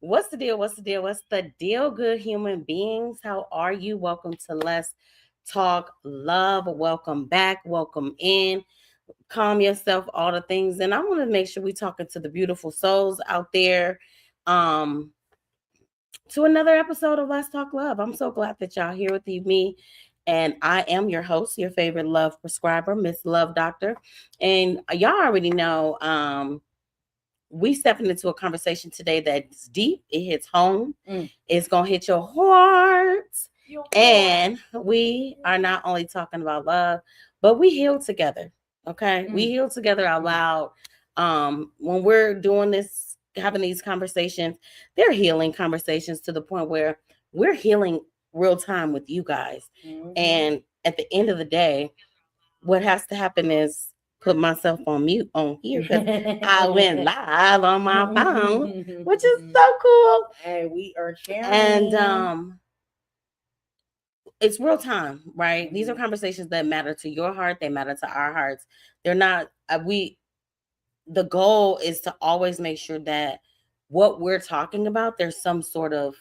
What's the deal? What's the deal? What's the deal, good human beings? How are you? Welcome to Let's Talk Love. Welcome back. Welcome in. Calm yourself, all the things. And I want to make sure we're talking to the beautiful souls out there. Um, to another episode of Let's Talk Love. I'm so glad that y'all here with me. And I am your host, your favorite love prescriber, Miss Love Doctor. And y'all already know we stepping into a conversation today that's deep. It hits home. It's gonna hit your heart. And we are not only talking about love, but we heal together. Okay, we heal together out loud. When we're doing this, having these conversations, they're healing conversations to the point where we're healing real time with you guys. And at the end of the day, what has to happen is put myself on mute on here because I went live on my phone, which is so cool. Hey, we are sharing. And it's real time, right? These are conversations that matter to your heart. They matter to our hearts. They're not, the goal is to always make sure that what we're talking about, there's some sort of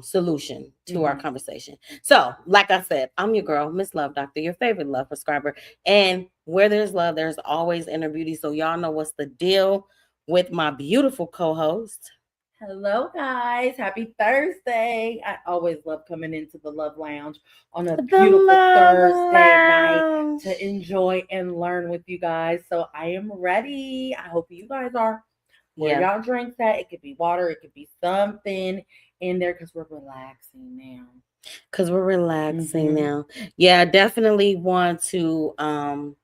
solution to our conversation. So, like I said, I'm your girl, Miss Love Doctor, your favorite love prescriber. And where there's love, there's always inner beauty. So y'all know what's the deal with my beautiful co-host. Hello, guys. Happy Thursday. I always love coming into the Love Lounge on a beautiful Thursday night to enjoy and learn with you guys. So I am ready. I hope you guys are. Where y'all drinks at? It could be water. It could be something in there because we're relaxing now. Now. Yeah, I definitely want to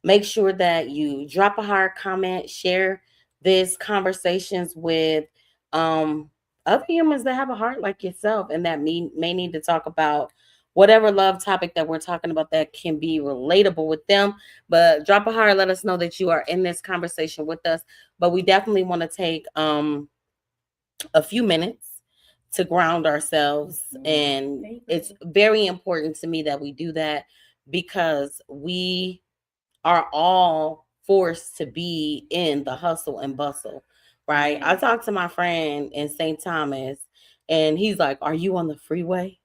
make sure that you drop a heart, comment, share this conversations with other humans that have a heart like yourself and that may need to talk about whatever love topic that we're talking about that can be relatable with them. But drop a heart, let us know that you are in this conversation with us. But we definitely want to take a few minutes to ground ourselves. And it's very important to me that we do that because we are all forced to be in the hustle and bustle, right? I talked to my friend in St. Thomas and he's like, "Are you on the freeway?"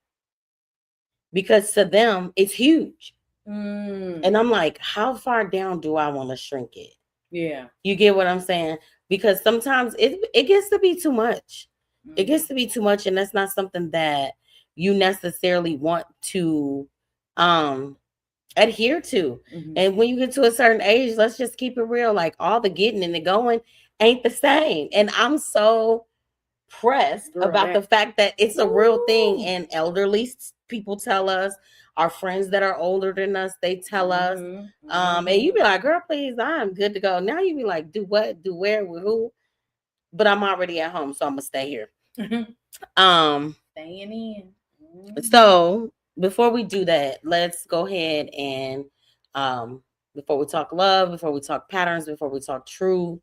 Because to them, it's huge. And I'm like, how far down do I want to shrink it? Yeah. You get what I'm saying? Because sometimes it gets to be too much. It gets to be too much, and that's not something that you necessarily want to adhere to. And when you get to a certain age, let's just keep it real. Like all the getting and the going ain't the same. And I'm so pressed about the fact that it's a real thing. And elderly people tell us, our friends that are older than us, they tell us. And you be like, "Girl, please, I'm good to go." Now you be like, "Do what? Do where? With who?" But I'm already at home, so I'm gonna stay here. Staying in. So before we do that, let's go ahead and before we talk love, before we talk patterns, before we talk truth,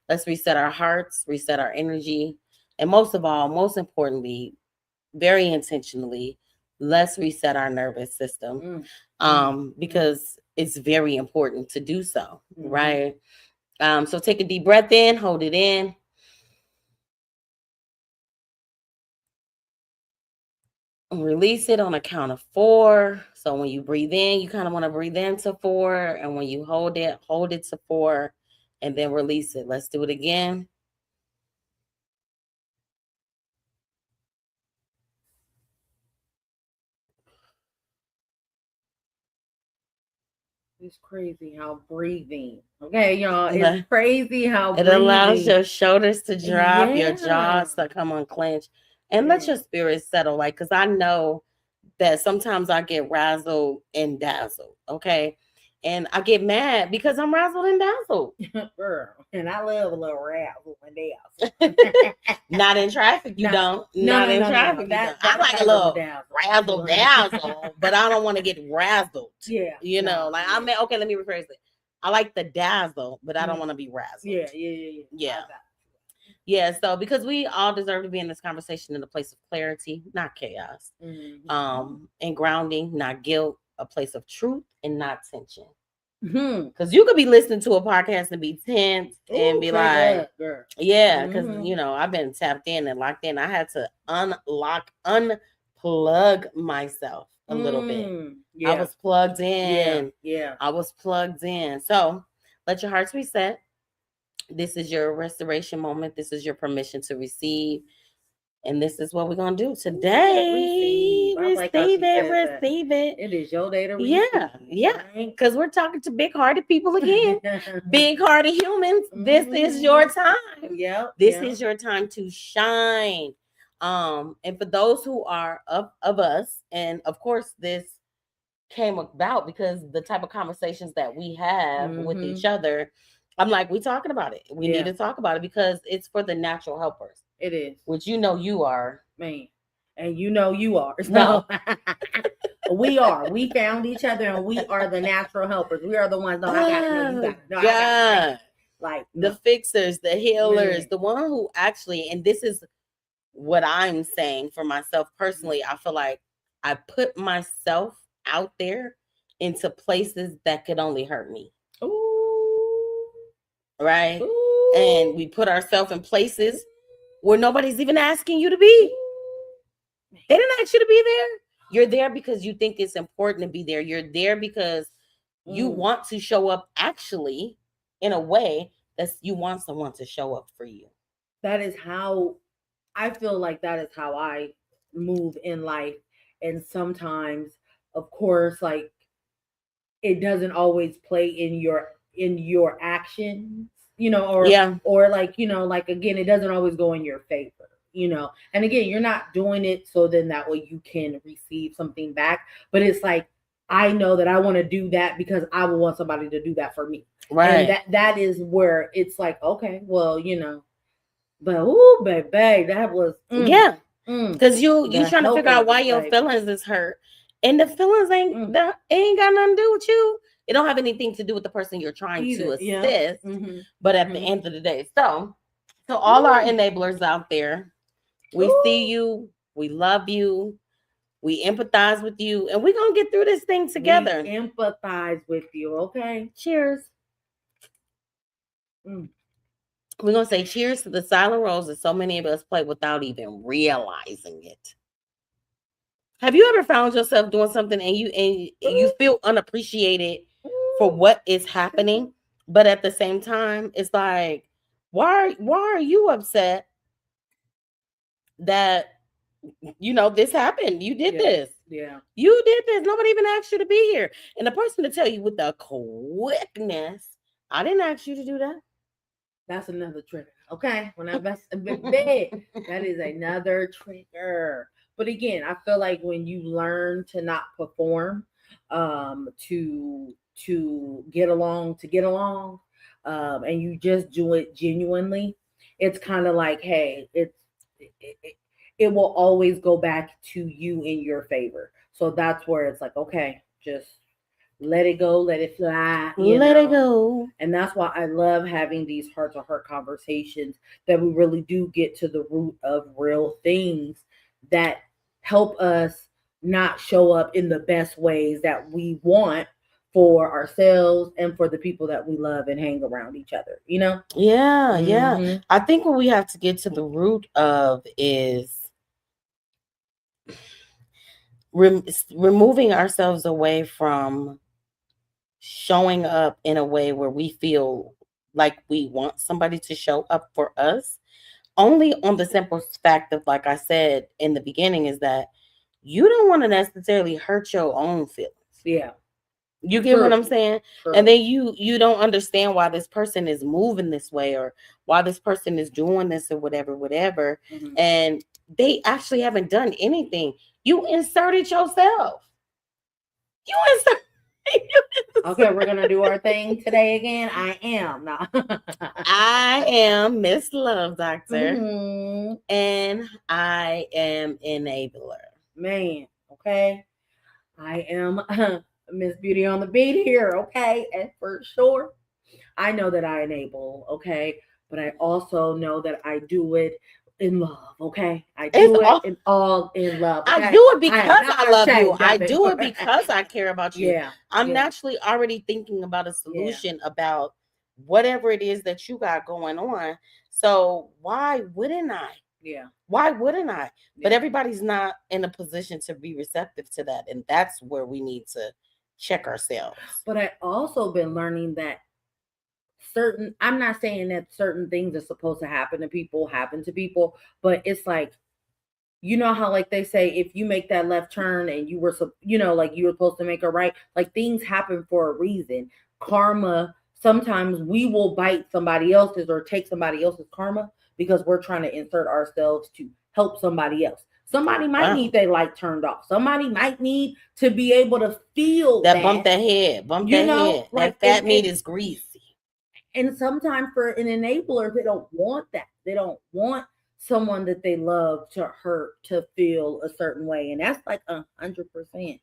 let's reset our hearts, reset our energy, and most of all, most importantly, very intentionally, let's reset our nervous system. Because it's very important to do so, right? So take a deep breath in, hold it in. Release it on a count of 4. So when you breathe in, you kind of want to breathe into 4. And when you hold it to 4 and then release it. Let's do it again. It's crazy how breathing. Okay, y'all. It's crazy how it allows your shoulders to drop, your jaws to come unclench, and let your spirit settle. Like, because I know that sometimes I get razzled and dazzled. Okay. And I get mad because I'm razzled and dazzled. Girl, and I love a little razzle and dazzle. Not in traffic, you don't. Not in traffic, you don't. I like a little razzle dazzle, but I don't want to get razzled. Yeah. You know, like I mean, okay, let me rephrase it. I like the dazzle, but I don't want to be razzled. Yeah. Yeah, so because we all deserve to be in this conversation in a place of clarity, not chaos. And grounding, not guilt, a place of truth and not tension. Because you could be listening to a podcast and be tense and Ooh, be trigger like, up, girl. yeah, because I've been tapped in and locked in. I had to unplug myself a little bit. I Yeah. was plugged Yeah. in. Yeah. I was plugged in. So let your hearts reset. This is your restoration moment. This is your permission to receive. And this is what we're gonna do today. Receive. I like how Receive she it, said that. receive it. It is your day to receive. Yeah. Right? Because we're talking to big-hearted people again. Big-hearted humans. This is your time. Yep. This is your time to shine. And for those who are of us, and of course, this came about because the type of conversations that we have with each other. I'm like, we talking about it. We need to talk about it because it's for the natural helpers. It is. Which you are. Man. And you are. So we are. We found each other and we are the natural helpers. We are the ones. No, I got it. No, you got it. No, I got it. Like the fixers, the healers, the one who actually, and this is what I'm saying for myself personally, I feel like I put myself out there into places that could only hurt me. Ooh. Right? Ooh. And we put ourselves in places where nobody's even asking you to be. They didn't ask you to be there. You're there because you think it's important to be there. You're there because you want to show up actually in a way that you want someone to show up for you. That is how I feel like that is how I move in life. And sometimes, of course, like it doesn't always play in your actions, or like, like again, it doesn't always go in your favor. And again, you're not doing it so then that way you can receive something back, but it's like I know that I want to do that because I would want somebody to do that for me, right? And that is where it's like, okay, well, but ooh, baby, that was because you trying to figure out why your feelings is hurt, and the feelings ain't got nothing to do with you. It don't have anything to do with the person you're trying to assist. But at the end of the day, so all our enablers out there, we see you, we love you, we empathize with you, and we're gonna get through this thing together. We empathize with you, okay? Cheers. We're gonna say cheers to the silent roles that so many of us play without even realizing it. Have you ever found yourself doing something and you feel unappreciated for what is happening, but at the same time, it's like, why are you upset that this happened? You did this. Yeah. You did this. Nobody even asked you to be here. And the person to tell you with the quickness, I didn't ask you to do that. That's another trigger. Okay. When I'm bed, that is another trigger. But again, I feel like when you learn to not perform, to get along, and you just do it genuinely, it's kind of like, hey, it will always go back to you in your favor. So that's where it's like, okay, just let it go, let it fly. Let it go. And that's why I love having these heart-to-heart conversations that we really do get to the root of real things that help us not show up in the best ways that we want for ourselves and for the people that we love and hang around each other, Yeah. I think what we have to get to the root of is removing ourselves away from showing up in a way where we feel like we want somebody to show up for us, only on the simple fact of, like I said in the beginning, is that you don't want to necessarily hurt your own feelings. Yeah. You get what I'm saying? And then you don't understand why this person is moving this way or why this person is doing this or whatever. And they actually haven't done anything. You inserted yourself. Okay, we're gonna do our thing today again. I am Mizz Love Doctor, and I am enabler. Man, okay, I am Miss Beauty on the Beat here. Okay, and for sure, I know that I enable. Okay, but I also know that I do it in love, okay? I It's do it all in all in love, I okay? do it I because am not I love you. ashamed I of it. do it because I care about you. Yeah, I'm yeah, naturally already thinking about a yeah, solution about whatever it is that you got going on. So why wouldn't I? yeah, Why wouldn't I? But yeah. everybody's not in a position to be receptive to that. And that's where we need to check ourselves. But I also been learning that certain, I'm not saying that certain things are supposed to happen to people, but it's like, you know how like they say if you make that left turn and you were like you were supposed to make a right, like things happen for a reason. Karma, sometimes we will bite somebody else's or take somebody else's karma because we're trying to insert ourselves to help somebody else. Somebody might Wow. need their light turned off. Somebody might need to be able to feel That that, bump that head. like That fat meat is greasy. and sometimes for an enabler, they don't want that. They don't want someone that they love to hurt, to feel a certain way. And that's like 100%.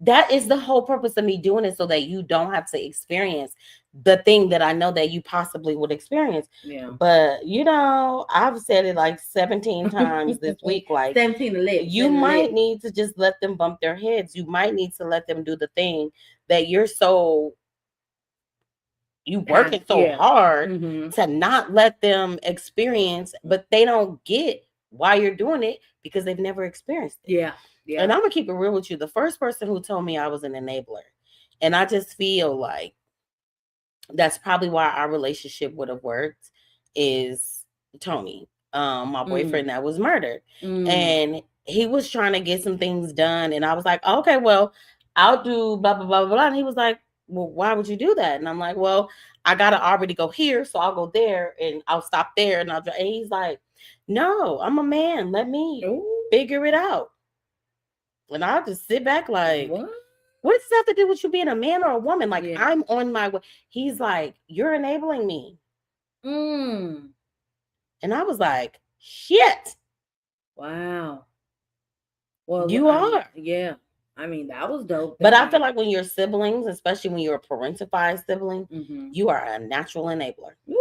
That is the whole purpose of me doing it so that you don't have to experience the thing that I know that you possibly would experience. Yeah. But I've said it like 17 times this week. Like 17 to live. you might need to just let them bump their heads. You might need to let them do the thing that you working so Yeah. hard Mm-hmm. to not let them experience, but they don't get why you're doing it because they've never experienced it. Yeah. Yeah. And I'm gonna keep it real with you. The first person who told me I was an enabler, and I just feel like that's probably why our relationship would have worked, is Tony, my boyfriend that was murdered. And he was trying to get some things done, and I was like, okay, well, I'll do blah blah blah blah blah. And he was like, well, why would you do that? And I'm like, well, I gotta already go here, so I'll go there and I'll stop there and and he's like, no, I'm a man, let me figure it out. And I'll just sit back like, what does this have to do with you being a man or a woman? Like, I'm on my way. He's like, you're enabling me. And I was like, shit. Wow. Well, you are. Yeah. I mean, that was dope. But I feel like when you're siblings, especially when you're a parentified sibling, Mm-hmm. you are a natural enabler. Woo!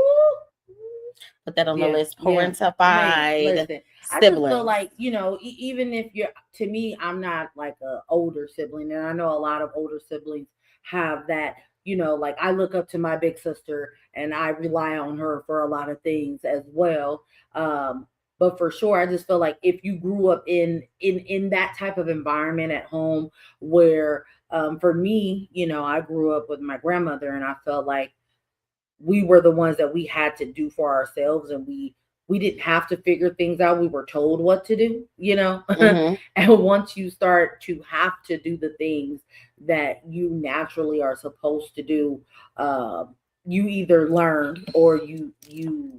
Put that on the list. Parentified listen, I just siblings. feel like, even if you're, to me, I'm not like a older sibling, and I know a lot of older siblings have that. Like I look up to my big sister, and I rely on her for a lot of things as well. But for sure, I just feel like if you grew up in that type of environment at home, where for me, I grew up with my grandmother, and I felt like we were the ones that we had to do for ourselves, and we didn't have to figure things out. We were told what to do, Mm-hmm. And once you start to have to do the things that you naturally are supposed to do, you either learn, or you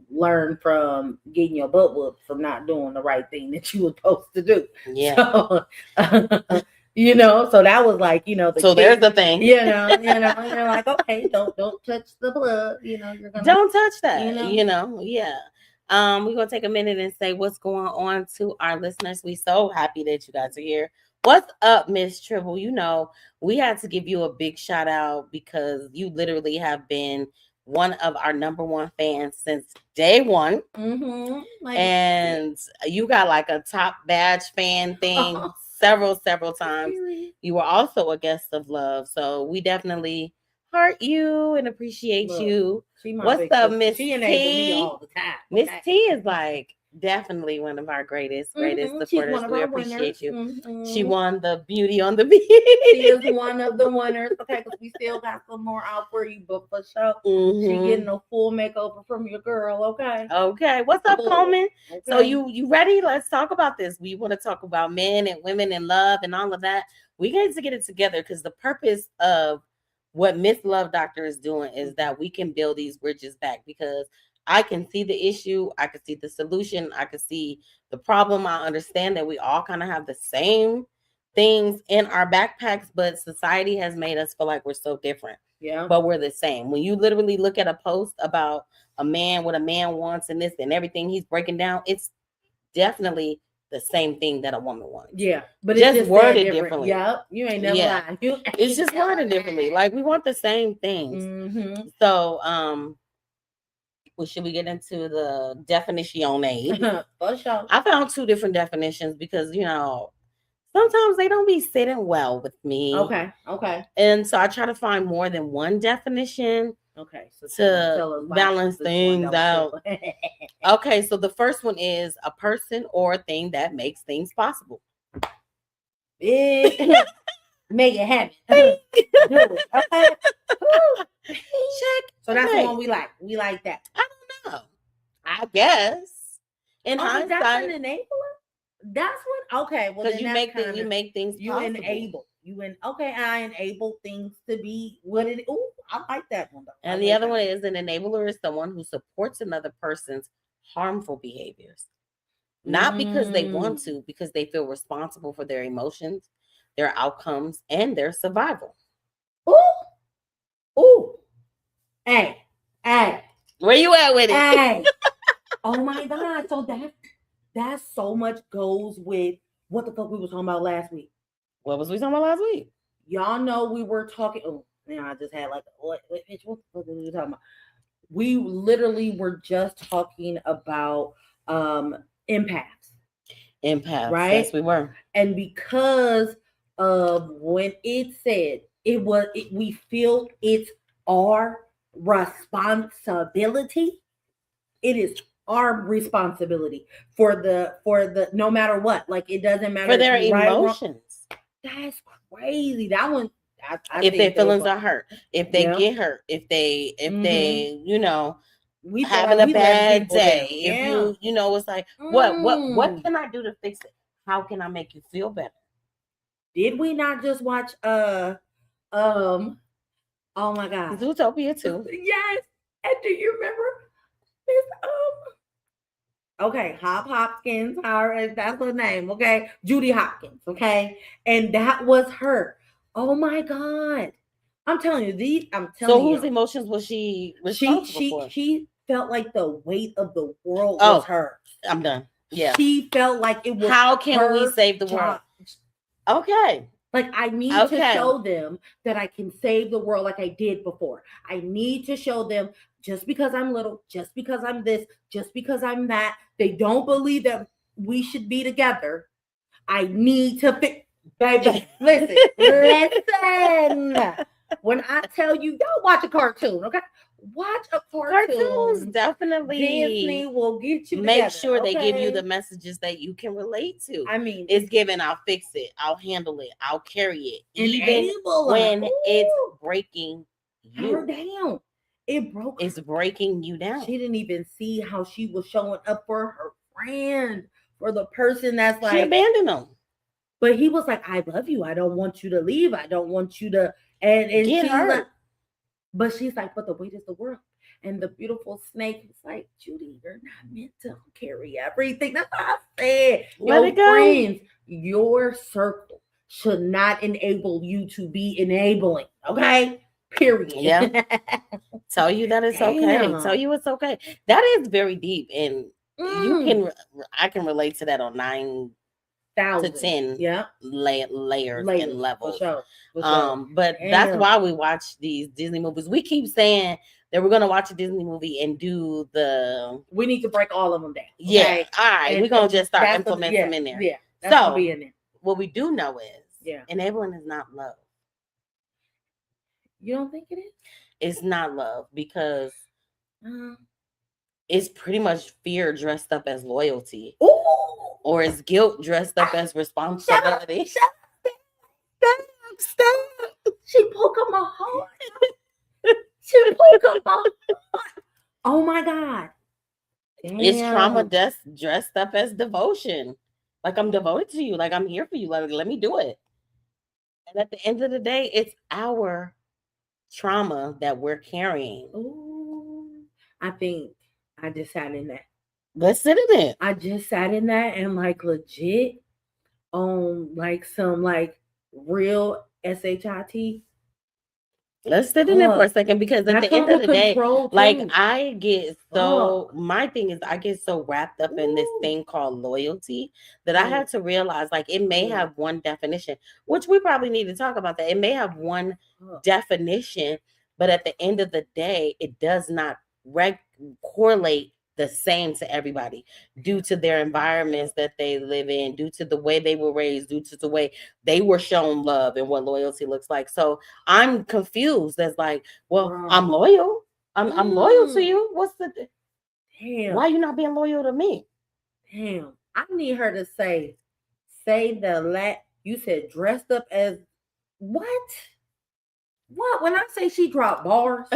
learn from getting your butt whooped from not doing the right thing that you were supposed to do. Yeah. So, so that was like, so there's the thing. you're like, okay, don't touch the blood. You're gonna don't touch that. Yeah. We're gonna take a minute and say what's going on to our listeners. We so happy that you guys are here. What's up, Miss Tribble? We had to give you a big shout out because you literally have been one of our number one fans since day one. Mm-hmm. And you got like a top badge fan thing several times. You were also a guest of love. So we definitely heart you and appreciate you. What's up, Miss T? Me all the time. Miss T is like definitely one of our greatest supporters. We appreciate you. Mm-hmm. She won the Beauty on the Beach. She is one of the winners. Okay, because we still got some more out for you, but for sure, she getting a full makeover from your girl. Okay. What's up, Coleman? Okay. So you ready? Let's talk about this. We want to talk about men and women and love and all of that. We need to get it together because the purpose of what Miss Love Doctor is doing is that we can build these bridges back, because I can see the issue, I can see the solution, I can see the problem. I understand that we all kind of have the same things in our backpacks, but society has made us feel like we're so different. Yeah. But we're the same. When you literally look at a post about a man, what a man wants and this and everything he's breaking down, it's definitely the same thing that a woman wants. Yeah, but just it's worded differently. Yep, you ain't never lying. It's just worded differently. Like we want the same things. Mm-hmm. So Well, should we get into the definition? For sure. I found two different definitions because sometimes they don't be sitting well with me. Okay. Okay. And so I try to find more than one definition Okay. So to tell us why balance this one things don't out. fit. Okay, so the first one is a person or a thing that makes things possible. Make it happen. Do it. Okay. Woo. Check. So that's the one we like. We like that. I don't know. I guess. In But that's hindsight, an enabler. That's what. Okay. Well, because then you that's make things you possible. enable. Okay. I enable things to be what it. Oh, I like that one. Though. And the other one is an enabler is someone who supports another person's harmful behaviors. Not because they want to, because they feel responsible for their emotions, their outcomes, and their survival. Ooh. Hey. Where you at with it? Hey. Oh my God. So that so much goes with what the fuck we were talking about last week. What was we talking about last week? Y'all know we were talking. Oh, now I just had like what the fuck were we talking about? We literally were just talking about empaths. Empaths, right? Yes, we were. And because of when it said we feel it's our responsibility. It is our responsibility for the no matter what. Like it doesn't matter for their emotions. That's crazy. That one. If their feelings are hurt, if they get hurt, if they we having a bad day, if it's like what can I do to fix it? How can I make you feel better? Did we not just watch oh my God, Zootopia 2? Yes. And do you remember this okay, Hopkins, that's her name, okay? Judy Hopkins, okay? And that was her. Oh my God. I'm telling you, So whose emotions was she responsible for? She felt like the weight of the world was her. I'm done. Yeah. She felt like it was how can we save the world? Okay. Like I need to show them that I can save the world like I did before. I need to show them just because I'm little, just because I'm this, just because I'm that, they don't believe that we should be together. I need to fix. Baby, listen. When I tell you, y'all watch a cartoon, okay? Watch a cartoon. Cartoons definitely. Disney will get you. Make sure they give you the messages that you can relate to. I mean, it's given. I'll fix it. I'll handle it. I'll carry it, even when it's breaking you. Her down. It broke. It's breaking you down. She didn't even see how she was showing up for her friend, for the person that's like she abandoned him. But he was like, "I love you. I don't want you to leave. I don't want you to." And get she's hurt. like, but she's like, "But the weight is the world." And the beautiful snake is like, "Judy, you're not meant to carry everything." That's what I said. Let it go. Friends, your circle should not enable you to be enabling. Okay. Period. Yeah. Tell you that it's okay. Tell you it's okay. That is very deep, and I can relate to that on 9,000 to 10 layers and levels. For sure. But that's why we watch these Disney movies. We keep saying that we're gonna watch a Disney movie and do we need to break all of them down. Okay? Yeah. All right. We're gonna just start implementing them in there. Yeah. That's gonna be in there. What we do know is enabling is not love. You don't think it is? It's not love because it's pretty much fear dressed up as loyalty. Ooh. Or it's guilt dressed up as responsibility. Stop. She broke up my heart. She broke up my heart. Oh my God. Damn. It's trauma dressed up as devotion. Like I'm devoted to you. Like I'm here for you. Like let me do it. And at the end of the day, it's our trauma that we're carrying. Ooh, I think I just sat in that. Let's sit in it. I just sat in that and like legit on like some like real SHIT. Let's sit in it for a second because at the end of the day, like I get so my thing is I get so wrapped up in this thing called loyalty that I had to realize like it may have one definition, which we probably need to talk about that. It may have one definition, but at the end of the day, it does not correlate the same to everybody due to their environments that they live in, due to the way they were raised, due to the way they were shown love and what loyalty looks like. So I'm confused as like, well, I'm loyal. I'm loyal to you. What's the damn? Why are you not being loyal to me? Damn. I need her to say you said dressed up as what? What? When I say she dropped bars,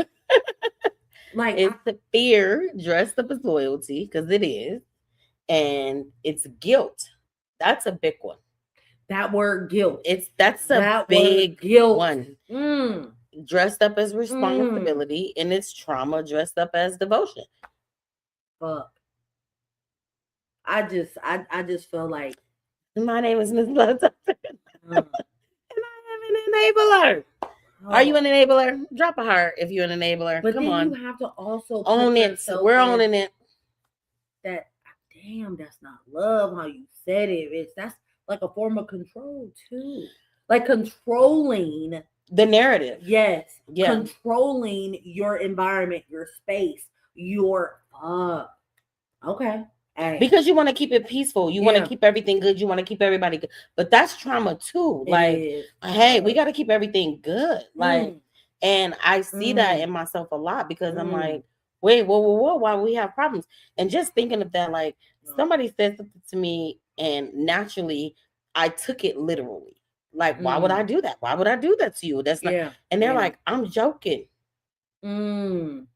like it's the fear dressed up as loyalty, because it is, and it's guilt. That's a big one. That word guilt. That's a big guilt one. Dressed up as responsibility, and it's trauma dressed up as devotion. Fuck. I just feel like my name is Miss Love, and I am an enabler. Are you an enabler? Drop a heart if you're an enabler. But come then on, you have to also own it. We're owning it. That damn, that's not love. How you said it. That's like a form of control too, like controlling the narrative. Yes, yeah. Controlling your environment, your space, your okay. Because you want to keep it peaceful. You want to keep everything good. You want to keep everybody good. But that's trauma too. Like, hey, we got to keep everything good. Like, and I see that in myself a lot because I'm like, wait, whoa, why we have problems? And just thinking of that, like somebody said something to me and naturally I took it literally. Like, why would I do that? Why would I do that to you? That's not, and they're like, I'm joking. And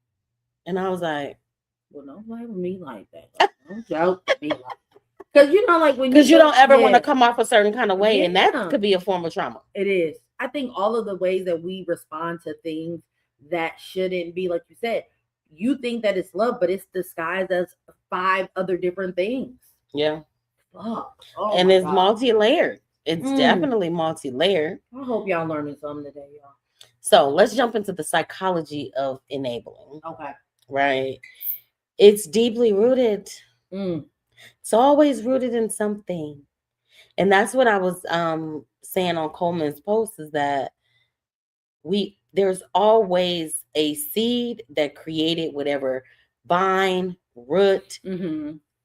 I was like, well, don't play with me like that. Don't joke with me like that. Because you know, like when you don't ever want to come off a certain kind of way, and that could be a form of trauma. It is. I think all of the ways that we respond to things that shouldn't be, like you said, you think that it's love, but it's disguised as 5 other different things. Yeah. Fuck. Oh, and it's multi-layered. It's definitely multi-layered. I hope y'all learning something today, y'all. So let's jump into the psychology of enabling. Okay. Right. It's deeply rooted. It's always rooted in something. And that's what I was saying on Coleman's post, is that there's always a seed that created whatever vine, root,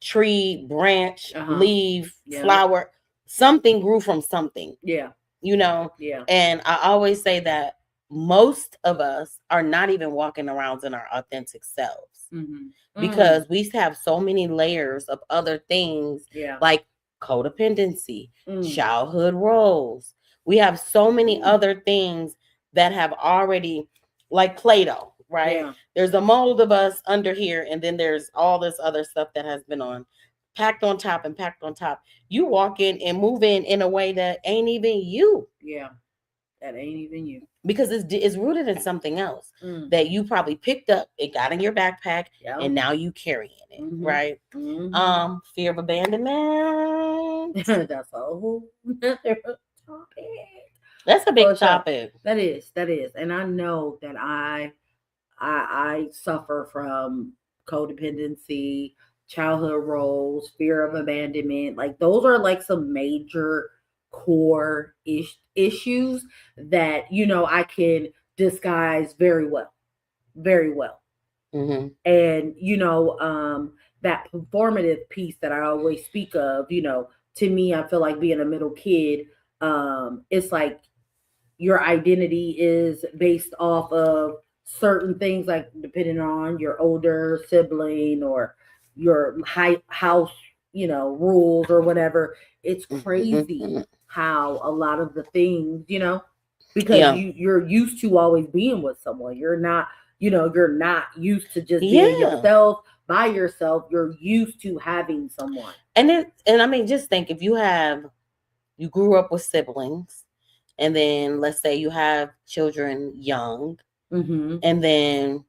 tree, branch, leaf, flower, something grew from something. Yeah. You know? Yeah. And I always say that most of us are not even walking around in our authentic selves because we have so many layers of other things, like codependency, childhood roles. We have so many other things that have already, like Play-Doh, right? Yeah. There's a mold of us under here, and then there's all this other stuff that has been packed on top and packed on top. You walk in and move in a way that ain't even you. Yeah. That ain't even you. Because it's rooted in something else that you probably picked up, it got in your backpack, and now you carrying it, right? Fear of abandonment. That's a whole topic. That's a big topic. That is. And I know that I suffer from codependency, childhood roles, fear of abandonment. Like those are like some major core issues that, you know, I can disguise very well. And, you know, that performative piece that I always speak of, you know, to me, I feel like being a middle kid, it's like your identity is based off of certain things, like depending on your older sibling or your house, you know, rules or whatever. It's crazy how a lot of the things, you know, because you're used to always being with someone. You're not, you know, you're not used to just being yourself by yourself. You're used to having someone. And I mean, just think, if you grew up with siblings, and then let's say you have children young, and then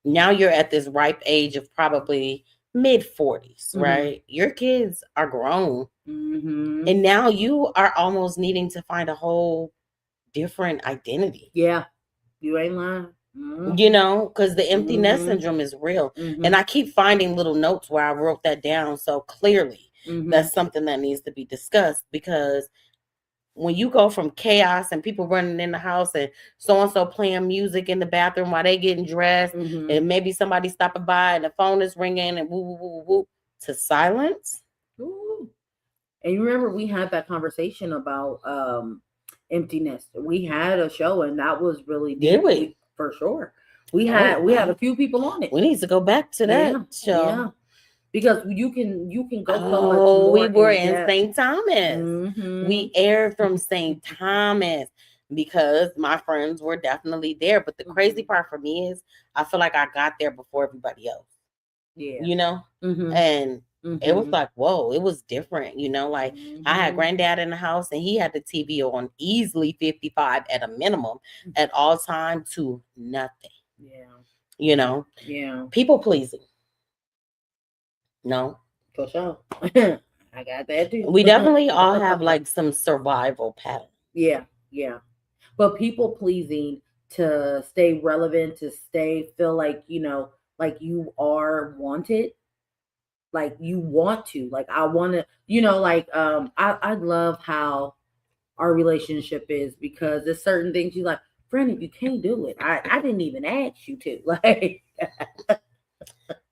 now you're at this ripe age of probably mid-40s, right? Your kids are grown, and now you are almost needing to find a whole different identity. Yeah, you ain't lying. You know, because the empty nest syndrome is real. And I keep finding little notes where I wrote that down so clearly. That's something that needs to be discussed, because when you go from chaos and people running in the house and so and so playing music in the bathroom while they getting dressed, and maybe somebody stopping by and the phone is ringing and woo woo woo woo, woo to silence. Ooh. And you remember we had that conversation about emptiness. We had a show and that was really deep. Did we? For sure. We had a few people on it. We need to go back to that show. Yeah. Because you can go so much Oh, more. we were in in St. Thomas. We aired from St. Thomas because my friends were definitely there. But the crazy part for me is I feel like I got there before everybody else. Yeah. You know? And it was like, whoa, it was different. You know, like I had granddad in the house and he had the TV on easily 55 at a minimum at all time to nothing. Yeah. You know? Yeah. People pleasing. No. For sure. I got that too. We definitely all have like some survival pattern. Yeah. Yeah. But people pleasing to stay relevant, to feel like, like you are wanted. Like you want to, like I want to, like I love how our relationship is because there's certain things you like, friend, if you can't do it, I didn't even ask you to, like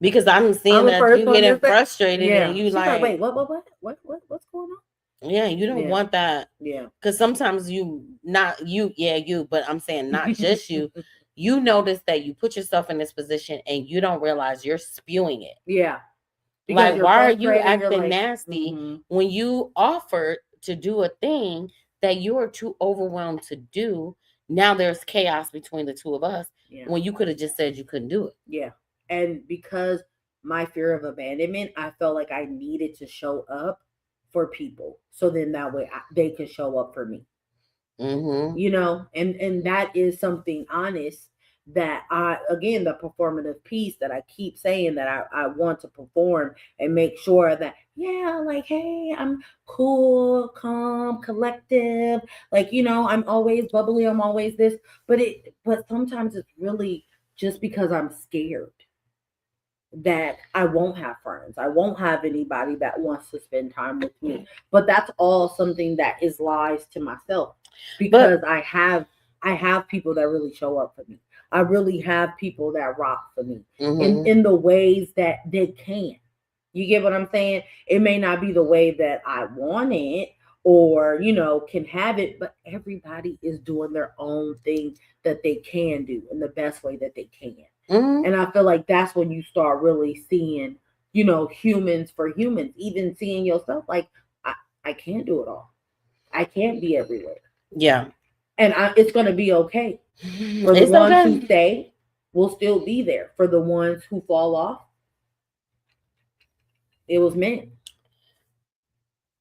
because I'm seeing that you getting frustrated and you she's like, wait, what's going on? Yeah, you don't want that. Yeah, because sometimes but I'm saying not just you. You notice that you put yourself in this position and you don't realize you're spewing it. Yeah. Because like, why are you acting like, nasty when you offered to do a thing that you are too overwhelmed to do? Now there's chaos between the two of us when you could have just said you couldn't do it. Yeah. And because my fear of abandonment, I felt like I needed to show up for people. So then that way they could show up for me. And that is something honest that again, the performative piece that I keep saying that I want to perform and make sure that, like, hey, I'm cool, calm, collective. Like, I'm always bubbly. I'm always this, but sometimes it's really just because I'm scared that I won't have friends. I won't have anybody that wants to spend time with me. But that's all something that is lies to myself because I have people that really show up for me. I really have people that rock for me in the ways that they can. You get what I'm saying? It may not be the way that I want it or, can have it, but everybody is doing their own thing that they can do in the best way that they can. And I feel like that's when you start really seeing, humans for humans, even seeing yourself like, I can't do it all. I can't be everywhere. Yeah. And it's going to be okay. For the ones who stay, we'll still be there. For the ones who fall off, it was meant.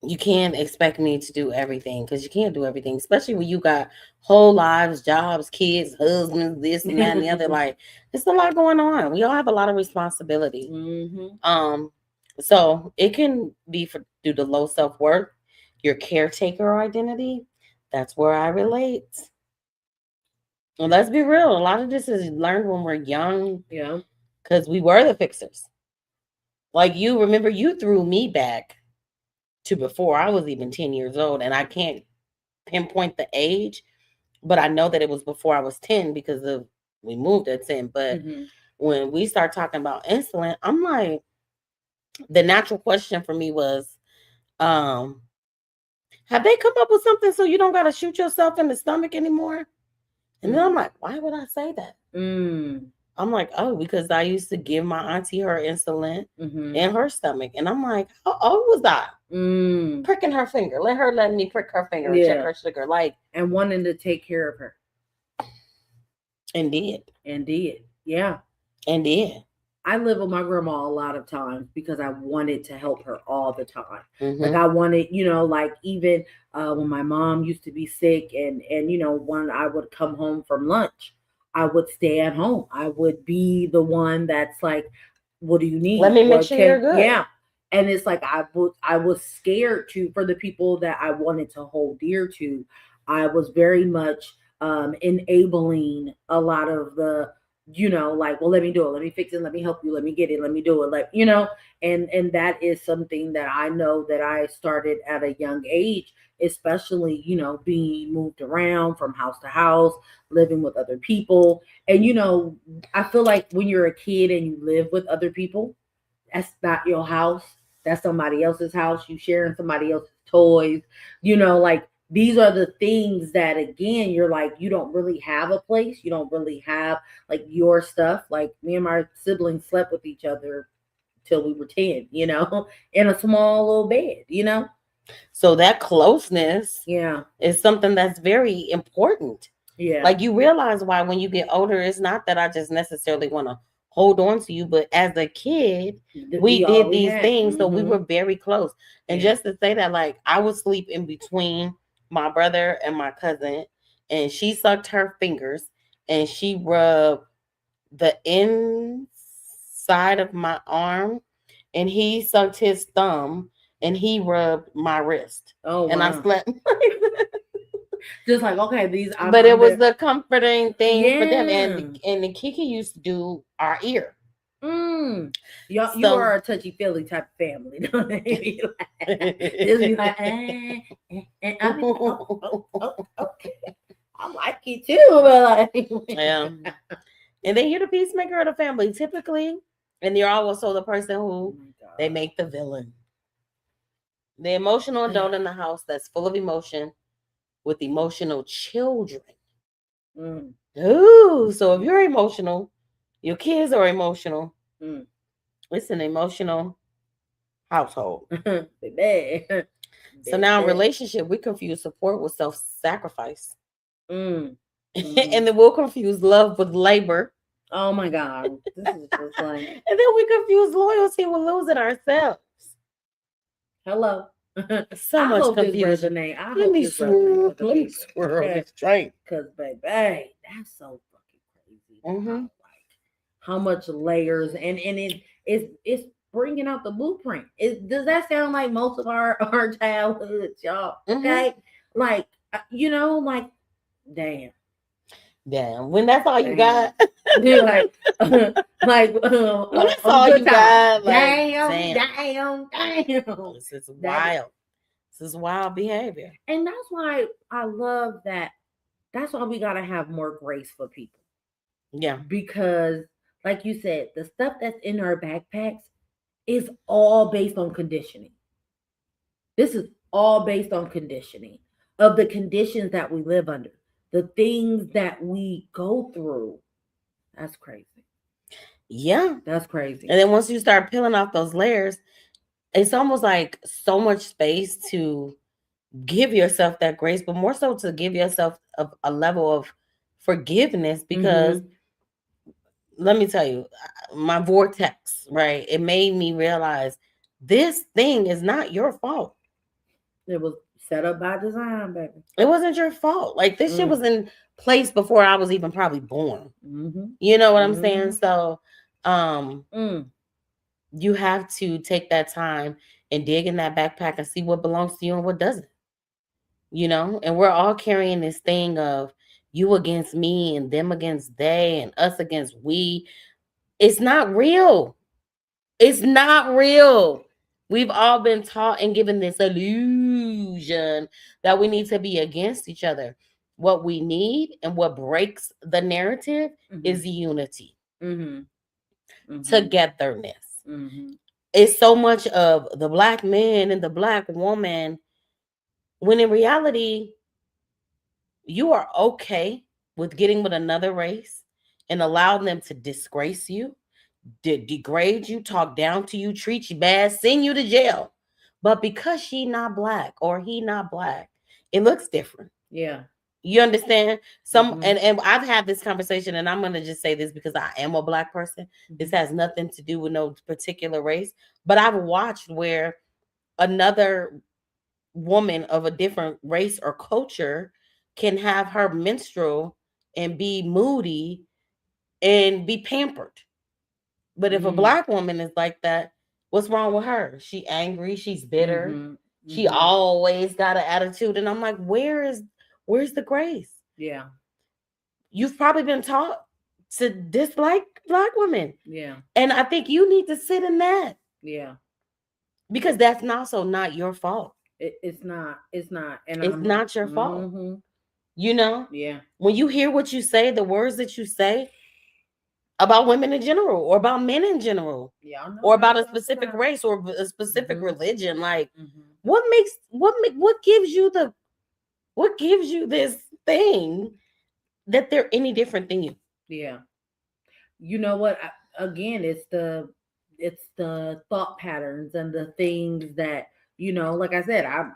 You can't expect me to do everything because you can't do everything, especially when you got whole lives, jobs, kids, husbands, this and that and the other. Like, it's a lot going on. We all have a lot of responsibility. So it can be due to low self-worth, your caretaker identity. That's where I relate. Well, let's be real. A lot of this is learned when we're young. Yeah. Because we were the fixers. Like, you remember, you threw me back to before I was even 10 years old. And I can't pinpoint the age, but I know that it was before I was 10 because we moved at 10. But when we start talking about insulin, I'm like, the natural question for me was, have they come up with something so you don't got to shoot yourself in the stomach anymore? And then I'm like, why would I say that? I'm like, oh, because I used to give my auntie her insulin in her stomach. And I'm like, how old was I? Pricking her finger. Let me prick her finger and check her sugar. Like, and wanting to take care of her. And did. Yeah. And did. I live with my grandma a lot of times because I wanted to help her all the time. Like I wanted, like even when my mom used to be sick and when I would come home from lunch, I would stay at home. I would be the one that's like, what do you need? Let me make sure you're good. Yeah. And it's like I was scared for the people that I wanted to hold dear to. I was very much enabling a lot of the like, well, let me do it, let me fix it, let me help you, let me get it, let me do it, like, and that is something that I know that I started at a young age, especially, being moved around from house to house, living with other people. And I feel like when you're a kid and you live with other people, that's not your house. That's somebody else's house. You sharing somebody else's toys. Like, these are the things that, again, you're like, you don't really have a place. You don't really have like your stuff. Like, me and my siblings slept with each other till we were 10, in a small little bed. So that closeness Yeah. is something that's very important. Yeah. Like, you realize why when you get older, it's not that I just necessarily want to hold on to you, but as a kid, we We all did we these had. things, so we were very close. And Yeah. just to say that, like, I would sleep in between my brother and my cousin, and she sucked her fingers and she rubbed the inside of my arm, and he sucked his thumb and he rubbed my wrist, Oh and I wow. slept. Just like, okay, these But it I'm was there. the comforting thing for them, and Yeah. the Kiki used to do our ear. Mm. You So are a touchy feely type of family. Don't they be like, just be like, I be like, oh, okay. I like it too, but like, yeah, and then you're the peacemaker of the family typically, and you're also the person oh who my they god. make the villain, the emotional adult in the house that's full of emotion with emotional children. Mm, Ooh, so if you're emotional, your kids are emotional. mm, It's an emotional household. baby, So now in baby. relationship, we confuse support with self-sacrifice. Mm, mm-hmm. And then we'll confuse love with labor. Oh my god, this is just like, And then we confuse loyalty with losing ourselves. hello. So I much hope this confusion. resonate. I Let hope me this resonate swirl. with the Let me people. swirl Okay. this drink. Cause baby, that's so fucking crazy how Mm-hmm. like how much layers, and it's bringing out the blueprint. Does that sound like most of our childhoods, y'all? Mm-hmm. Okay, like like damn, Damn. When that's all you damn, got, like like when that's on all good you time. got, like, Damn, damn. damn, damn. This is That wild. This is wild behavior. and that's why I love that. That's why we gotta have more grace for people Yeah. because, like you said, the stuff that's in our backpacks is all based on conditioning. This is all based on conditioning of the conditions that we live under, the things that we go through. That's crazy. Yeah. That's crazy. And then once you start peeling off those layers, it's almost like so much space to give yourself that grace, but more so to give yourself a level of forgiveness. Because Mm-hmm. let me tell you, my vortex, right? It made me realize this thing is not your fault. It was set up by design, baby. It wasn't your fault. Like, this shit Mm. was in place before I was even probably born. Mm-hmm. You know what I'm saying? Mm-hmm. So, um, Mm. you have to take that time and dig in that backpack and see what belongs to you and what doesn't. And we're all carrying this thing of you against me and them against they and us against we. It's not real. It's not real. We've all been taught and given this illusion that we need to be against each other. What we need and what breaks the narrative Mm-hmm. is unity, Mm-hmm. Mm-hmm. togetherness. Mm-hmm. It's so much of the black man and the black woman, when in reality, you are okay with getting with another race and allow them to disgrace you, degrade you, talk down to you, treat you bad, send you to jail. But because she not black or he not black, it looks different. Yeah. You understand? Some Mm-hmm. and I've had this conversation, and I'm gonna just say this because I am a black person. This Mm-hmm. has nothing to do with no particular race, but I've watched where another woman of a different race or culture can have her menstrual and be moody and be pampered. But if a Mm. black woman is like that, what's wrong with her? She angry, she's bitter, Mm-hmm. she Mm-hmm. always got an attitude. And I'm like, where's the grace? Yeah. You've probably been taught to dislike black women. Yeah. And I think you need to sit in that Yeah. because that's also not your fault. It's not. It's not. And It's I'm. not your fault. Mm-hmm. You know, Yeah. when you hear what you say, the words that you say about women in general, or about men in general, Y'all know or what I'm about a talking specific about. race or a specific Mm-hmm. religion, like Mm-hmm. what gives you the what gives you this thing that they're any different than you? Yeah. You know what? Again, it's the thought patterns and the things that like I said, I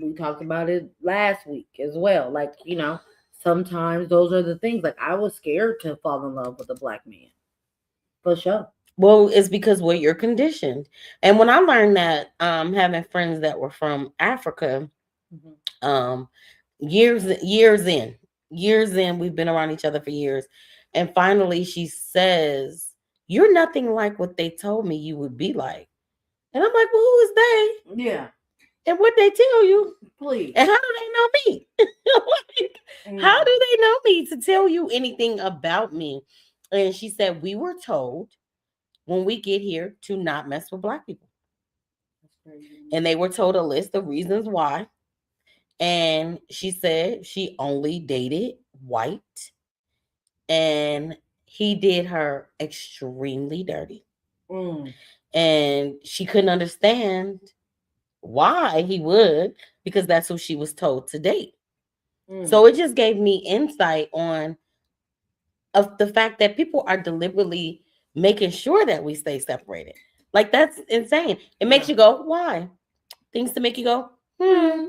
we talked about it last week as well. Like sometimes those are the things. Like I was scared to fall in love with a black man, for sure. Well, it's because what you're conditioned. And when I learned that, having friends that were from Africa, Hmm. um, years in, we've been around each other for years, and finally she says, "You're nothing like what they told me you would be like." And I'm like, "Well, who is they? Yeah, And what they tell you? please. And how do they know me? Like, how Mm. do they know me to tell you anything about me?" And she said, "We were told when we get here to not mess with black people." That's crazy. And they were told a list of reasons why. And she said she only dated white, and he did her extremely dirty. Mm. And she couldn't understand why he would, because that's who she was told to date. Mm. So it just gave me insight on of the fact that people are deliberately making sure that we stay separated. Like that's insane. It makes Yeah. you go, why? Things to make you go, Hmm.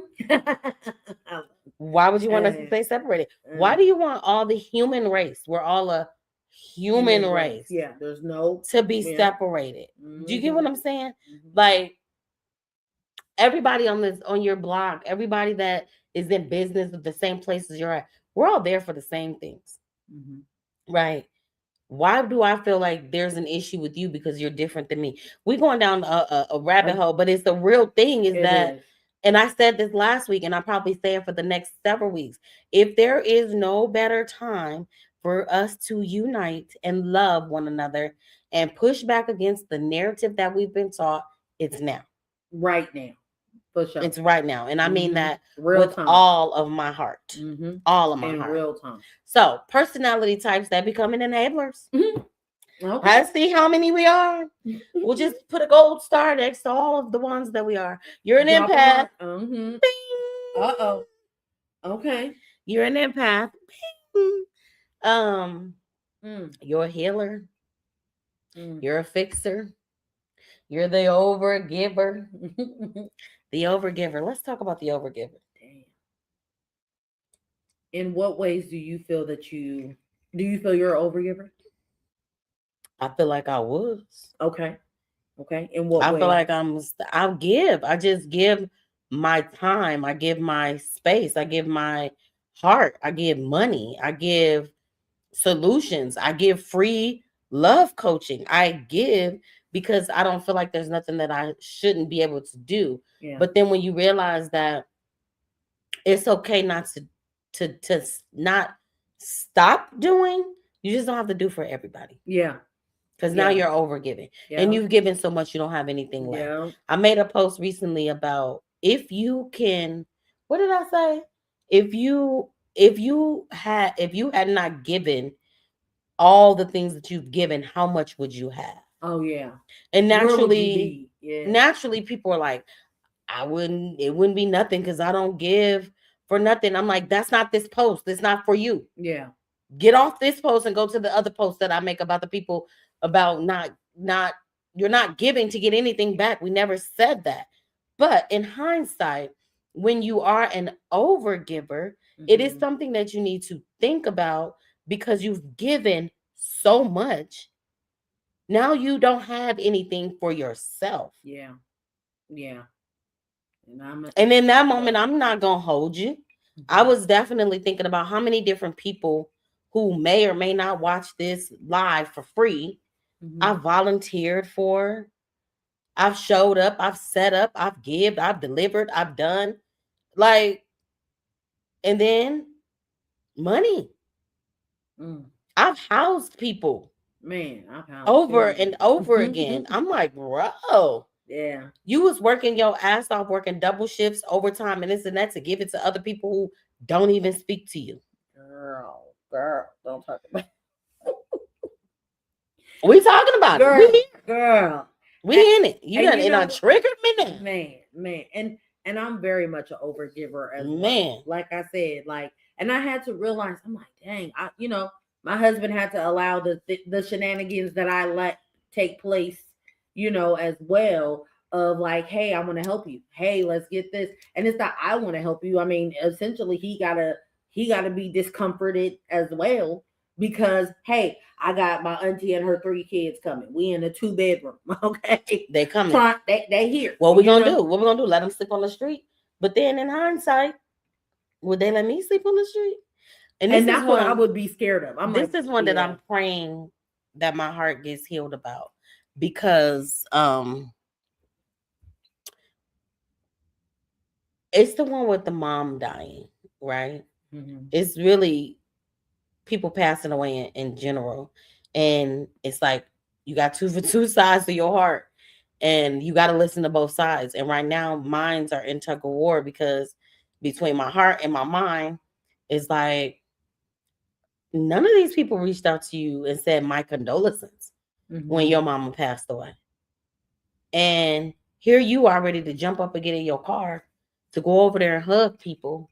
why would you want us to Hey, stay separated? Why mm. do you want all the human race? We're all a human Human race. race Yeah, there's no. to be Yeah. separated. Do you get Mm-hmm. what I'm saying? Mm-hmm. Like everybody on your block, everybody that is in business at the same places you're at, we're all there for the same things, Mm-hmm. right? Why do I feel like there's an issue with you because you're different than me? We're going down a rabbit hole, but it's the real thing is It that, is. and I said this last week, and I probably say it for the next several weeks. If there is no better time for us to unite and love one another and push back against the narrative that we've been taught, it's now. Right now, for sure. It's right now. And I mean Mm-hmm. that Real with time. all of my heart. Mm-hmm. All of my In heart. real time. So, personality types that becoming enablers. Mm-hmm. Okay. I see how many we are. We'll just put a gold star next to all of the ones that we are. You're an Drop a empath. line. Mm-hmm. Bing. Uh oh. Okay. You're an empath. Bing. Mm. You're a healer. Mm. You're a fixer. You're the overgiver. The overgiver. Let's talk about the overgiver. Damn. In what ways do you feel you're an overgiver? I feel like I was. Okay. Okay. In what I feel way? like I'll give. I just give my time. I give my space. I give my heart. I give money. I give solutions. I give free love coaching. I give because I don't feel like there's nothing that I shouldn't be able to do. Yeah. But then when you realize that it's okay not to not stop doing, you just don't have to do for everybody. Yeah. Because now Yeah. you're over giving and Yeah. you've given so much you don't have anything left. Yeah. I made a post recently about if you can, what did I say? If you had not given all the things that you've given, how much would you have? Oh yeah. And Where would you naturally, be? Yeah. naturally people are like, it wouldn't be nothing because I don't give for nothing. I'm like, that's not this post. It's not for you. Yeah. Get off this post and go to the other post that I make about the people about not you're not giving to get anything back. We never said that. But in hindsight, when you are an overgiver, it is Mm-hmm. something that you need to think about because you've given so much. Now you don't have anything for yourself. Yeah. Yeah. And I'm. And in that Yeah. moment, I'm not going to hold you. I Mm-hmm. was definitely thinking about how many different people who may or may not watch this live for free Mm-hmm. I volunteered for. I've showed up, I've set up, I've given, I've delivered, I've done. Like, and then money. Mm. I've housed people Man, I've housed over and over again. children. I'm like, bro, Yeah. you was working your ass off, working double shifts, overtime, and this and that to give it to other people who don't even speak to you. Girl, don't talk about We talking about it. We girl, here. girl. We And, in it. You and done you it know, on triggered me now. man, and I'm very much an overgiver as Man. well. Like I said, like, and I had to realize, I'm like, dang, my husband had to allow the shenanigans that I let take place, as well. Of like, hey, I want to help you. Hey, let's get this. And it's not I want to help you. I mean, essentially, he gotta be discomforted as well because hey, I got my auntie and her 3 kids coming. We in a 2 bedroom. Okay. They coming. They here. What we gonna do? What we gonna do? Let them sleep on the street? But then in hindsight, would they let me sleep on the street? And that's what I would be scared of. This is one that I'm praying that my heart gets healed about because it's the one with the mom dying, right? Mm-hmm. It's really people passing away in general. And it's like you got two sides to your heart and you got to listen to both sides. And right now, minds are in tug of war because between my heart and my mind, it's like none of these people reached out to you and said my condolences when your mama passed away. And here you are ready to jump up and get in your car to go over there and hug people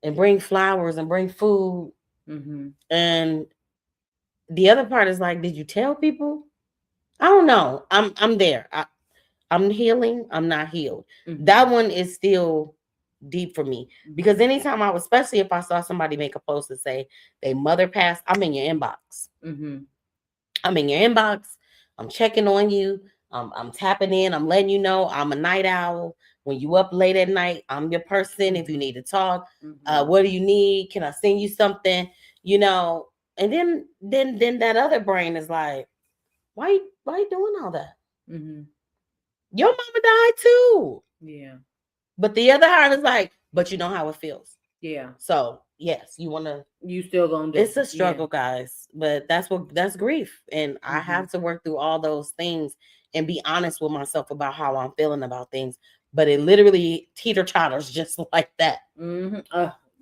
and bring flowers and bring food. Mm-hmm. And the other part is like, did you tell people? I don't know. I'm there. I'm healing. I'm not healed. Mm-hmm. That one is still deep for me because anytime especially if I saw somebody make a post and say they mother passed, I'm in your inbox. Mm-hmm. I'm in your inbox. I'm checking on you. I'm tapping in. I'm letting you know I'm a night owl. When you up late at night, I'm your person. Mm-hmm. If you need to talk, what do you need? Can I send you something? And then that other brain is like, why you doing all that? Mm-hmm. Your mama died too. Yeah. But the other heart is like, but you know how it feels. Yeah. So yes, you still gonna do it. It's a struggle, guys. But that's grief. And I have to work through all those things and be honest with myself about how I'm feeling about things. But it literally teeter-totters just like that. Mm-hmm.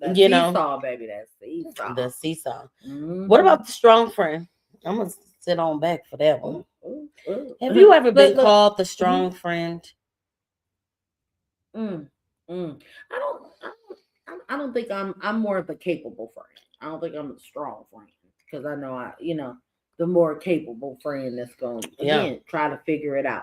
That seesaw, baby. That seesaw. The seesaw. Mm-hmm. What about the strong friend? I'm gonna sit on back for that one. Have you ever been called the strong friend? I don't think I'm more of a capable friend. I don't think I'm a strong friend because I know the more capable friend that's going to try to figure it out.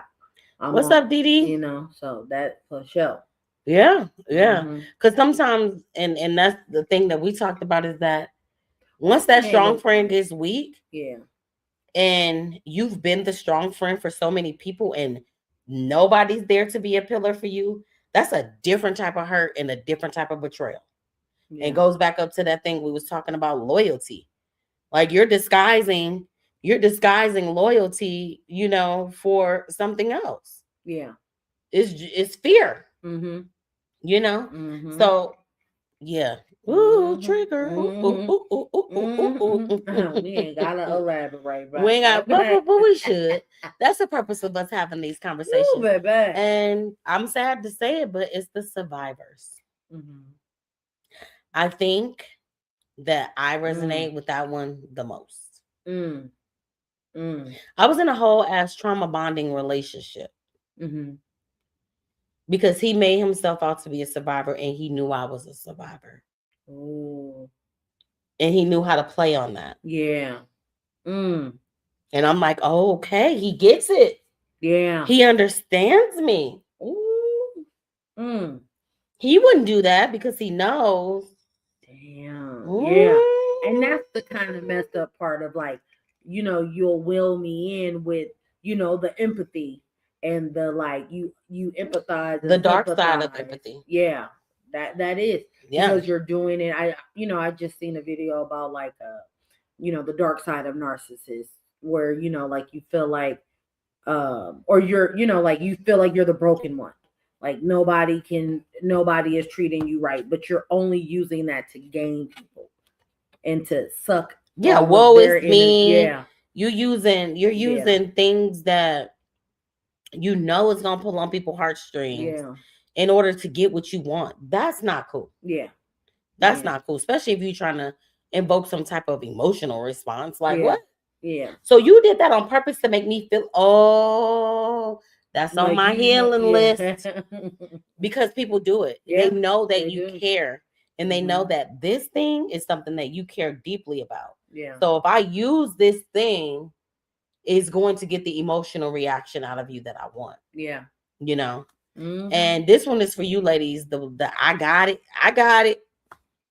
What's up, Dee? So that for sure. Yeah. Because sometimes, and that's the thing that we talked about is that once that strong friend is weak, and you've been the strong friend for so many people, and nobody's there to be a pillar for you, that's a different type of hurt and a different type of betrayal. Yeah. It goes back up to that thing we was talking about, loyalty. Like you're disguising loyalty, for something else. Yeah. It's fear. Mm-hmm. Mm-hmm. So yeah. Ooh, trigger. We ain't gotta elaborate. Right? We ain't got, but we should. That's the purpose of us having these conversations. Ooh, baby. And I'm sad to say it, but it's the survivors. Mm-hmm. I think that I resonate with that one the most. I was in a whole ass trauma bonding relationship. Mm-hmm. Because he made himself out to be a survivor and he knew I was a survivor. Ooh. And he knew how to play on that. Yeah. And I'm like, oh, okay, he gets it. Yeah. He understands me. Ooh. He wouldn't do that because he knows. Damn. Ooh. Yeah. And that's the kind of messed up part of like, you'll will me in with, the empathy and the like you empathize. The dark side of empathy. Yeah. That is. Yeah. Because you're doing it. I just seen a video about like the dark side of narcissists where, like you feel like or you're, like you feel like you're the broken one. Like nobody is treating you right, but you're only using that to gain people and to suck Yeah, all of woe their is inner, me. yeah, You're yeah, using things that you know is gonna pull on people's heartstrings yeah, in order to get what you want. That's not cool. yeah, That's yeah, not cool, especially if you're trying to invoke some type of emotional response. Like yeah, what? yeah. So you did that on purpose to make me feel, oh, that's on Like my you know, healing list, yeah, because people do it. They yeah, know that they you do. care, and they know Hmm. that this thing is something that you care deeply about. Yeah, So if I use this thing, it's going to get the emotional reaction out of you that I want, yeah. you know. Hmm. And this one is for you ladies. The I got it. I got it.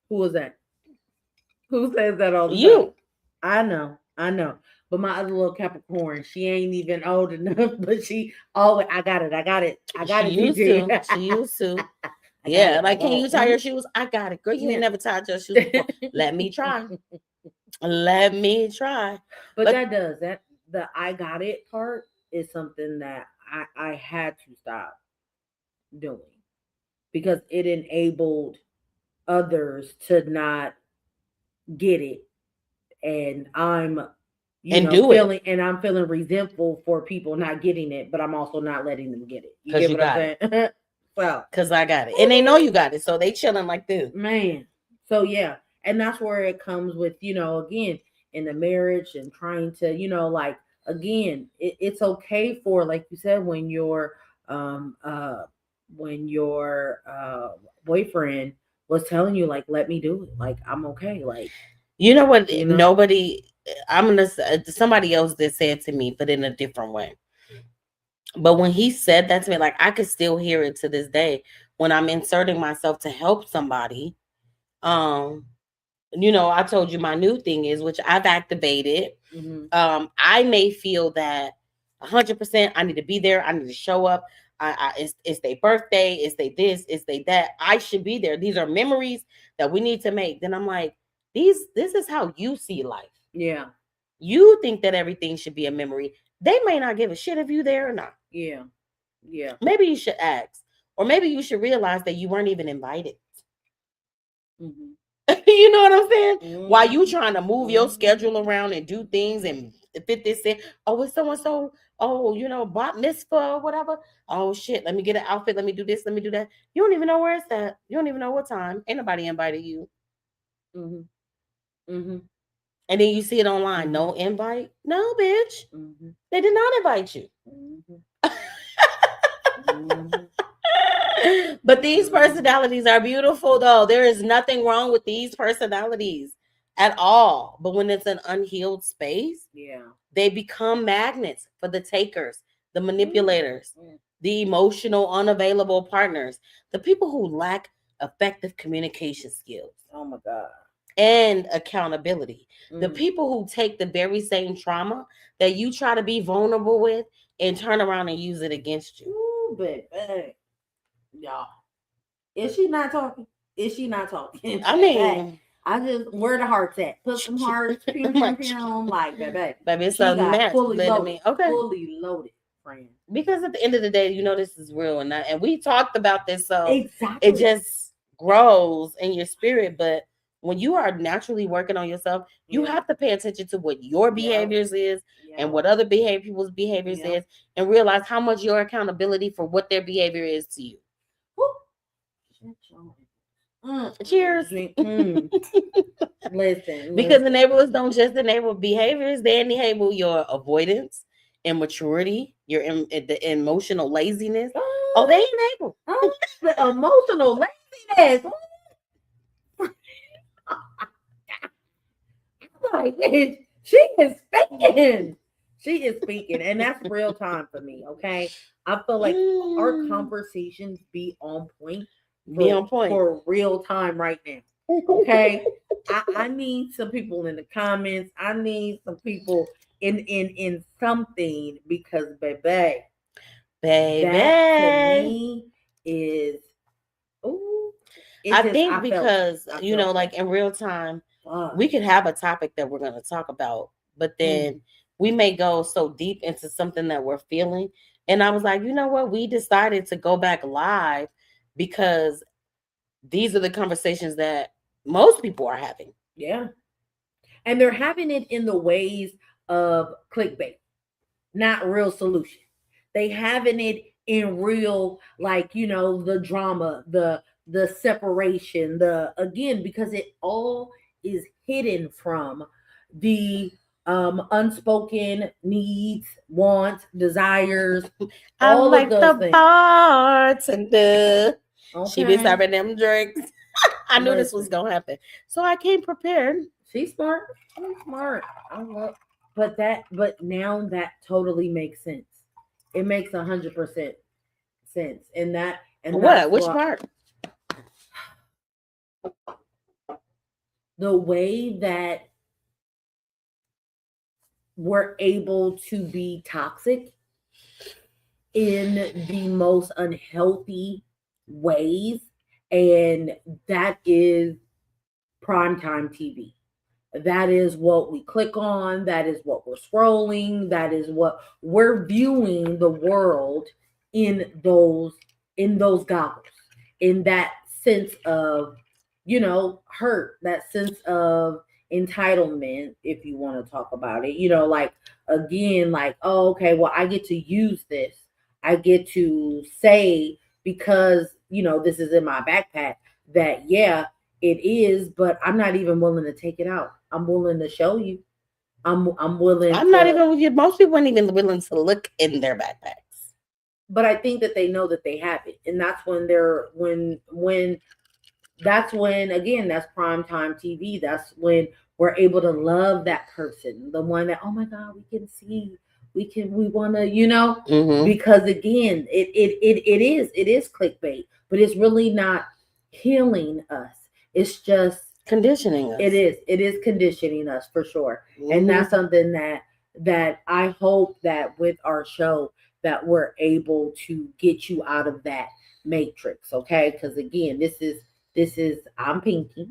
Who was that? Who says that all the time? You. I know, I know. But my other little Capricorn, she ain't even old enough, but she always, I got it, I got it, I She got it, used TG. to. She used to. I got Yeah, it, I like, can got you it. tie your shoes? I got it. Girl, you ain't Yeah. never tied your shoes before. Let me try. Let me try. But But that does that the I got it part is something that I had to stop doing because it enabled others to not get it, and and do it I'm feeling resentful for people not getting it, but I'm also not letting them get it. You because get you what I'm got it. saying? So, Because I got it. And they know you got it. So they chilling like this. man. So yeah, and that's where it comes with, again, in the marriage and trying to, like, again, it's okay for, like you said, um uh when your boyfriend was telling you, like, let me do it, like, I'm okay, like, You know what? you know. Nobody, I'm going to, somebody else that said to me, but in a different way. But when he said that to me, like, I could still hear it to this day when I'm inserting myself to help somebody. Um, I told you my new thing is, which I've activated. Hmm. I may feel that 100% I need to be there. I need to show up. It's their birthday. It's they this. It's they that. I should be there. These are memories that we need to make. Then I'm like, this is how you see life. Yeah, You think that everything should be a memory. They may not give a shit if you there or not. yeah, yeah. Maybe you should ask, or maybe you should realize that you weren't even invited. Hmm. You know what I'm saying? While you Hmm. trying to move your Hmm. schedule around and do things and fit this in. Oh, it's so and so. Oh, bought mitzvah or whatever. Oh shit, let me get an outfit. Let me do this. Let me do that. You don't even know where it's at. You don't even know what time. Ain't nobody invited you. Hmm. Hmm. And then you see it online. Hmm. No invite. No, bitch. Hmm. They did not invite you. Hmm. Hmm. But these Hmm. personalities are beautiful, though. There is nothing wrong with these personalities at all. But when it's an unhealed space, Yeah. they become magnets for the takers, the Mm. manipulators, Mm. the emotional, unavailable partners, the people who lack effective communication skills Oh my God. and accountability, the Mm. people who take the very same trauma that you try to be vulnerable with and turn around and use it against you. Ooh, baby. Y'all. Is she not talking? Is she not talking? I Baby. mean, I just, where the hearts at? Put some hearts, pew, pew, like, pew. Like, baby. baby, it's She a got match led to me. Okay. fully loaded, friend. Because at the end of the day, this is real, and we talked about this, so it Exactly. just grows in your spirit. But when you are naturally working on yourself, you Yeah. have to pay attention to what your Yep. behaviors is and Yep. what other people's behaviors Yep. is, and realize how much your accountability for what their behavior is to you. Woo. Shut your- Cheers. Listen, Because listen. enablers don't just enable behaviors, they enable your avoidance, immaturity, the emotional laziness. Oh, they enable. The emotional laziness. Like, she is speaking. She is speaking, and that's real time for me. Okay, I feel like our Mm, conversations be on point be on point. for real time right now. Okay, I need some people in the comments. I need some people in something, because baby, that to Baby. me is, ooh, it I just, think I felt it. because, I felt like that. in real time, Fuck. we could have a topic that we're going to talk about, but Mm, then we may go so deep into something that we're feeling. And I was like, you know what? We decided to go back live because these are the conversations that most people are having. yeah. And they're having it in the ways of clickbait, not real solution. They having it in real, like, the drama, the separation, the again, because it all is hidden from the unspoken needs, wants, desires, I'm all of like those the things. bartender. She be Okay. serving them drinks. I knew this was Listen, gonna happen, so I came prepared. she's smart. She's smart. I love, but now that totally makes sense. It makes 100% sense, and that's What? Which what part? the way that we're able to be toxic in the most unhealthy ways, and that is primetime TV. That is what we click on, that is what we're scrolling, that is what we're viewing the world in those goggles, in that sense of, hurt, that sense of entitlement, if you want to talk about it, like, again, like, oh, okay, well, I get to use this, I get to say, because this is in my backpack, that yeah, it is, but I'm not even willing to take it out. I'm willing to show you. I'm willing I'm not to, even. Most people aren't even willing to look in their backpacks. but I think that they know that they have it, and that's when they're when that's when, again, that's prime time TV. That's when we're able to love that person, the one that, oh my God, we can see, we want to, Mm-hmm. because again, it is clickbait, but it's really not healing us. It's just, Conditioning us. it is conditioning us for sure. And Mm-hmm. that's something that I hope that with our show, that we're able to get you out of that matrix, okay? Because again, this is I'm Pinky.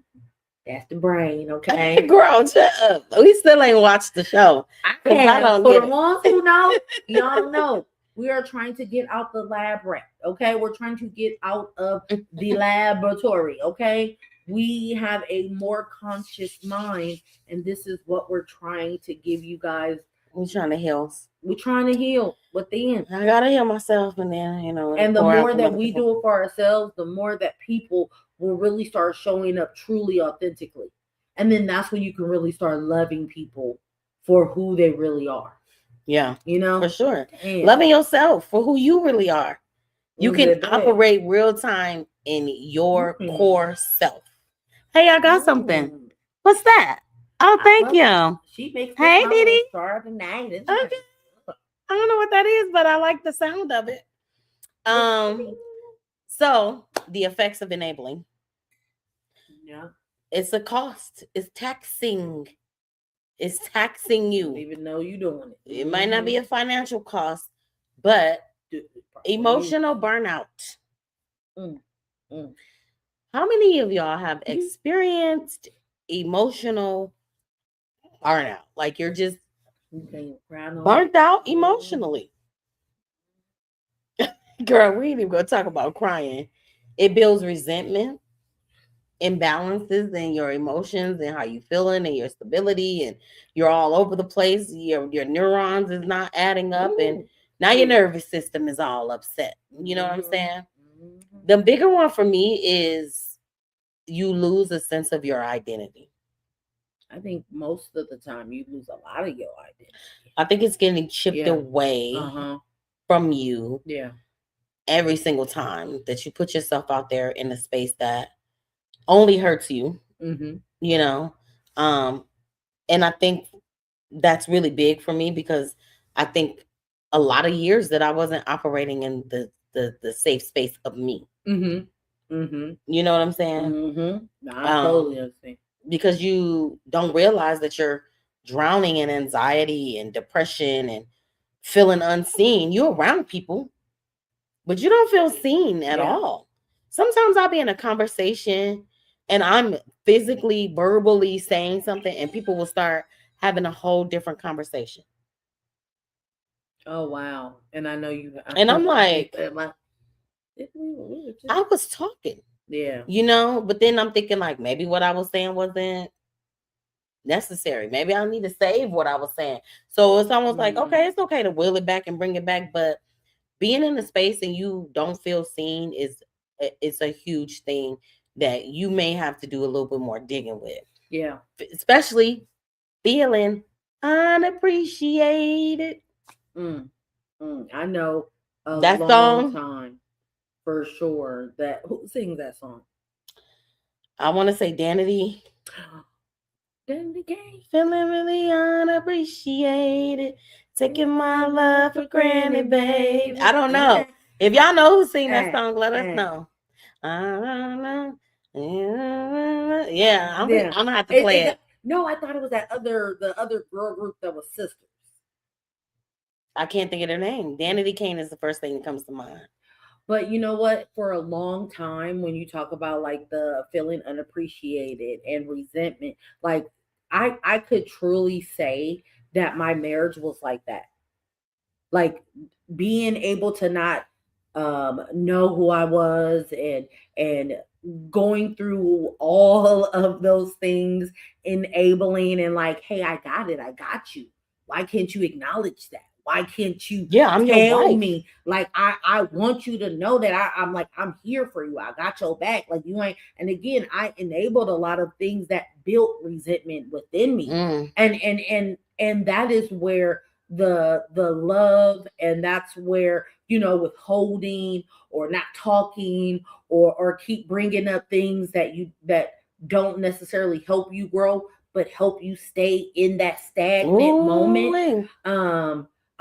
That's the brain, okay? Girl, shut up. We still ain't watched the show I because I have. don't For get the it. ones who know, y'all know. We are trying to get out the lab rat, okay? We're trying to get out of the laboratory, okay? We have a more conscious mind, and this is what we're trying to give you guys. I'm trying to heal. We're trying to heal within. I gotta heal myself, and then And the pour out more from that other we people. do it for ourselves, the more that people will really start showing up truly authentically. And then that's when you can really start loving people for who they really are. Yeah, You for know? sure. Damn. Loving yourself for who you really are. You can Baby. operate real time in your Mm. core self. Hey, I got something. Mm. What's that? Oh, I thank love you. She makes this Hey, my Didi. little star of the night. Isn't Okay. it? I don't know what that is, but I like the sound of it. So the effects of enabling. Yeah. It's a cost. It's taxing. It's taxing You don't you. even know you doing it. It might not be a financial cost, but Mhm. emotional burnout. Mm. Mm. How many of y'all have experienced emotional burnout? Like you're just You can't cry no more. burnt out emotionally. Girl, we ain't even gonna talk about crying. It builds resentment, imbalances in your emotions and how you feeling and your stability, and you're all over the place. Your neurons is not adding up, and now your nervous system is all upset. You know what I'm saying? Mhm. The bigger one for me is you lose a sense of your identity. I think most of the time you lose a lot of your identity. I think it's getting chipped Yeah. away Uh-huh. from you Yeah. every single time that you put yourself out there in a space that only hurts you, Mm-hmm. you know. Um, and I think that's really big for me because I think a lot of years that I wasn't operating in the safe space of me. Mm-hmm. Mm-hmm. You know what I'm saying? Mm-hmm. I totally understand. Because you don't realize that you're drowning in anxiety and depression and feeling unseen. You're around people, but you don't feel seen at all. Sometimes I'll be in a conversation and I'm physically, verbally saying something, and people will start having a whole different conversation. Oh wow! And I know you. And I'm like, just, I was talking, yeah. but then I'm thinking like maybe what I was saying wasn't necessary. Maybe I need to save what I was saying. So it's almost like, okay, it's okay to will it back and bring it back, but being in a space and you don't feel seen is a huge thing that you may have to do a little bit more digging with. Yeah. Especially feeling unappreciated. I know a That long song, time for sure. That who sings that song? I want to say Danity. Then the game. Feeling really unappreciated. Taking my love for granted, babe. I don't know. If y'all know who sing that song, let us know. I don't know. Yeah, I'm gonna have to play it. No, I thought it was the other girl group that was sisters. I can't think of their name. Danity Kane is the first thing that comes to mind. But you know what? For a long time, when you talk about like the feeling unappreciated and resentment, like I could truly say that my marriage was like that. Like being able to not know who I was and going through all of those things, enabling and like, hey, I got it, I got you. Why can't you acknowledge that? Why can't you I'm tell your wife. me like I want you to know that I'm like I'm here for you. I got your back. Like you ain't. And again, I enabled a lot of things that built resentment within me, and that is where the love, and that's where withholding or not talking or keep bringing up things that don't necessarily help you grow but help you stay in that stagnant moment.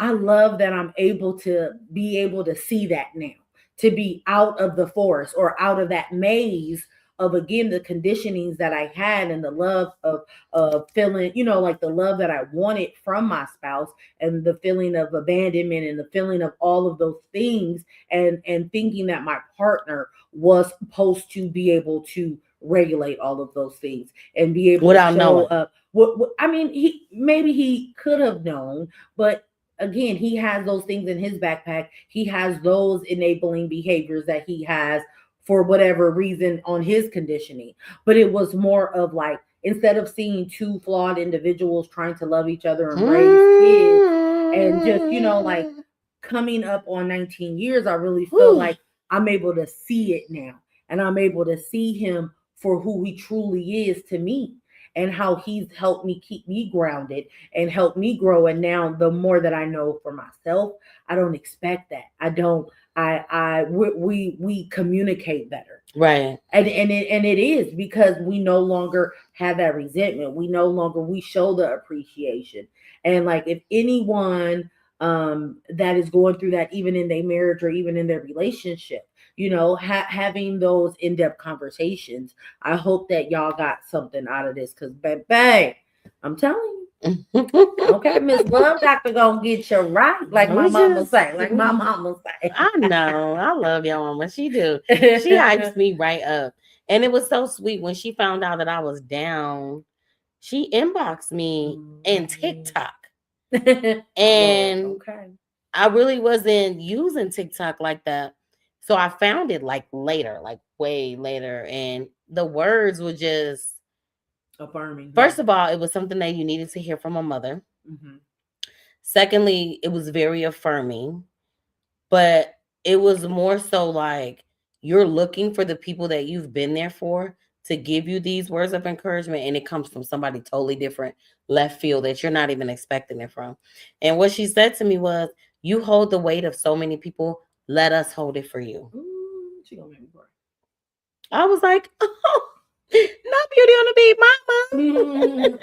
I love that I'm able to see that now, to be out of the forest or out of that maze of again the conditionings that I had and the love of feeling, like the love that I wanted from my spouse and the feeling of abandonment and the feeling of all of those things, and thinking that my partner was supposed to be able to regulate all of those things and be able without to show knowing. up. What I mean, he could have known, but again, he has those things in his backpack. He has those enabling behaviors that he has for whatever reason on his conditioning. But it was more of like, instead of seeing two flawed individuals trying to love each other and raise kids and just, like coming up on 19 years, I really feel like I'm able to see it now. And I'm able to see him for who he truly is to me and how he's helped me keep me grounded and help me grow. And now the more that I know for myself, I don't expect that. I don't. We communicate better, right? And it is because we no longer have that resentment. We show the appreciation. And like if anyone that is going through that, even in their marriage or even in their relationship, having those in-depth conversations, I hope that y'all got something out of this, because babe, I'm telling you. Okay, Miss Love Doctor gonna get you right, like my mama say. Like my mama say. I know, I love your mama. She do. She hypes me right up, and it was so sweet when she found out that I was down. She inboxed me in TikTok, and I really wasn't using TikTok like that. So I found it like later, like way later, and the words were just affirming. First of all, it was something that you needed to hear from a mother. Secondly, it was very affirming, but it was more so like you're looking for the people that you've been there for to give you these words of encouragement, and it comes from somebody totally different, left field, that you're not even expecting it from. And what she said to me was, you hold the weight of so many people, let us hold it for you. She gonna make me cry. I was like, oh, not Beauty on the Beat, mama.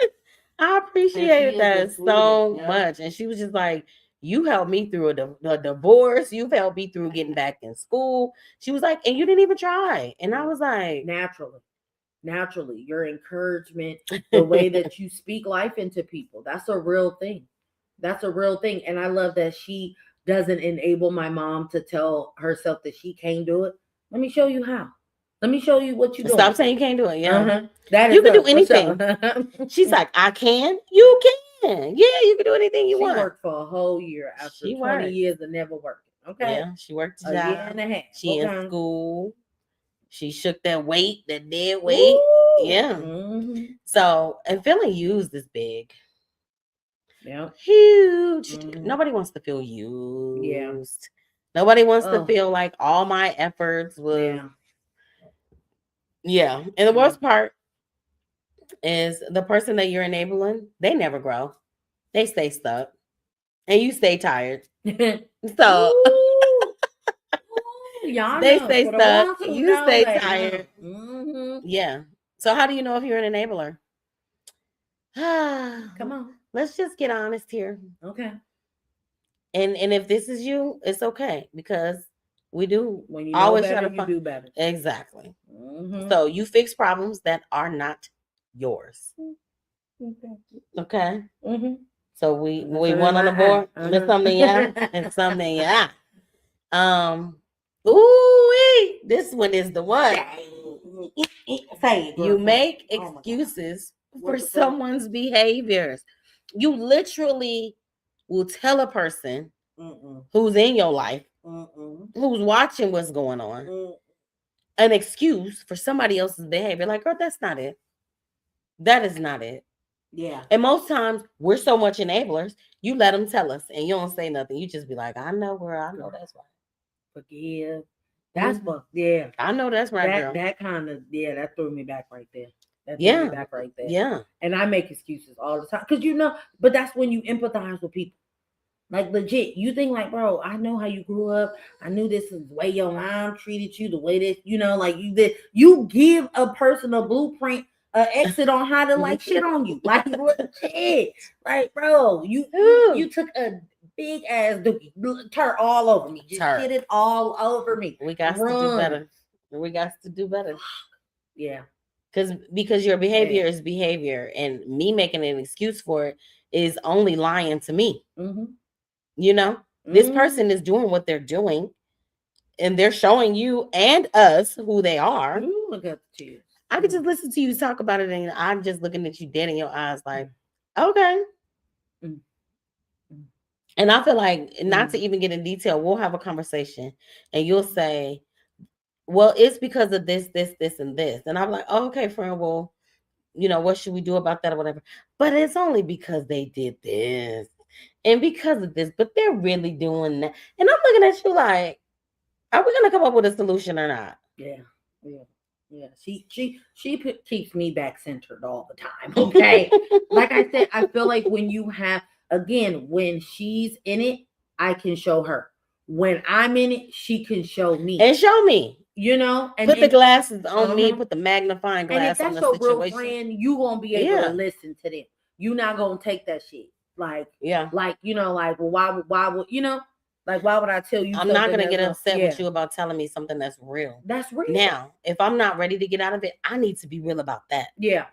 I appreciated that so much. And she was just like, you helped me through a divorce. You've helped me through getting back in school. She was like, and you didn't even try. And I was like, naturally, your encouragement, the way that you speak life into people, that's a real thing. That's a real thing. And I love that she doesn't enable my mom to tell herself that she can't do it. Let me show you how. Let me show you what you do. Stop saying you can't do it. Yeah. That you can do anything. She's like, I can. You can. Yeah, you can do anything you want. She worked for a whole year after 20 years of never working. Okay. Yeah, she worked a year and a half. She in school. She shook that weight, that dead weight. Yeah. Mm-hmm. So, and feeling used is big. Yeah. Huge. Mm-hmm. Nobody wants to feel Yeah. used. Nobody wants to Oh. feel like all my efforts was, Yeah. yeah. And the Mm. worst part is the person that you're enabling, they never grow. They stay stuck. And you stay tired. So Ooh. Y'all they know. stay For the stuck. ones who You know, stay they know. tired. Mm-hmm. Yeah. So how do you know if you're an enabler? Come on. Let's just get honest here. Okay. And if this is you, it's okay because we do When you know always try better, to you find do better. exactly. Mm-hmm. So you fix problems that are not yours. Okay. Okay. Mm-hmm. So And that's we in one on my the eye. board. Miss something, yeah, and Uh-huh. something, yeah. Um. Ooh, this one is the one. Say it, You girl. Say it. make Oh my God. excuses for What the fuck? someone's behaviors. You literally will tell a person Mm-mm. who's in your life, Mm-mm. who's watching what's going on, Mm. an excuse for somebody else's behavior. Like, girl, that's not it. That is not it. Yeah. And most times we're so much enablers, you let them tell us and you don't say nothing. You just be like, I know, girl, I know that's right. Forgive. That's Mhm. fuck. Yeah. I know that's right, girl. That kind of, yeah, that threw me back right there. That threw me Yeah. back right there. Yeah. And I make excuses all the time because but that's when you empathize with people. Like legit, you think like, bro, I know how you grew up. I knew this is the way your mom treated you, the way this, like you did. You give a person a blueprint, an exit on how to like shit on you. Like what shit? Like, bro, you took a big ass dookie, turd all over me, just Turd. shit it all over me. We got to do Run. better. We got to do better. Yeah. Because your behavior Yeah. is behavior and me making an excuse for it is only lying to me. Mm-hmm. You know, this Mm-hmm. person is doing what they're doing and they're showing you and us who they are. Ooh, look at the tears. I could just listen to you talk about it and I'm just looking at you dead in your eyes like, okay. Mm. And I feel like not to Mm. even get in detail, we'll have a conversation and you'll say, well, it's because of this, and this. And I'm like, oh, okay, friend, well, what should we do about that or whatever? But it's only because they did this and because of this, but they're really doing that. And I'm looking at you like, are we gonna come up with a solution or not? Yeah, yeah, yeah. Keeps me back centered all the time. Okay, like I said, I feel like when she's in it, I can show her. When I'm in it, she can show me. And show me. And Put the glasses on me, uh-huh. put the magnifying And if glass on that's the your real situation. friend, you won't be able to Yeah. listen to them. You not gonna take that shit. Like, Yeah. like, like, well, why would, like, why would I tell you I'm something not gonna get upset yeah. with you about telling me something that's real. That's real. Now, if I'm not ready to get out of it, I need to be real about that. Yeah.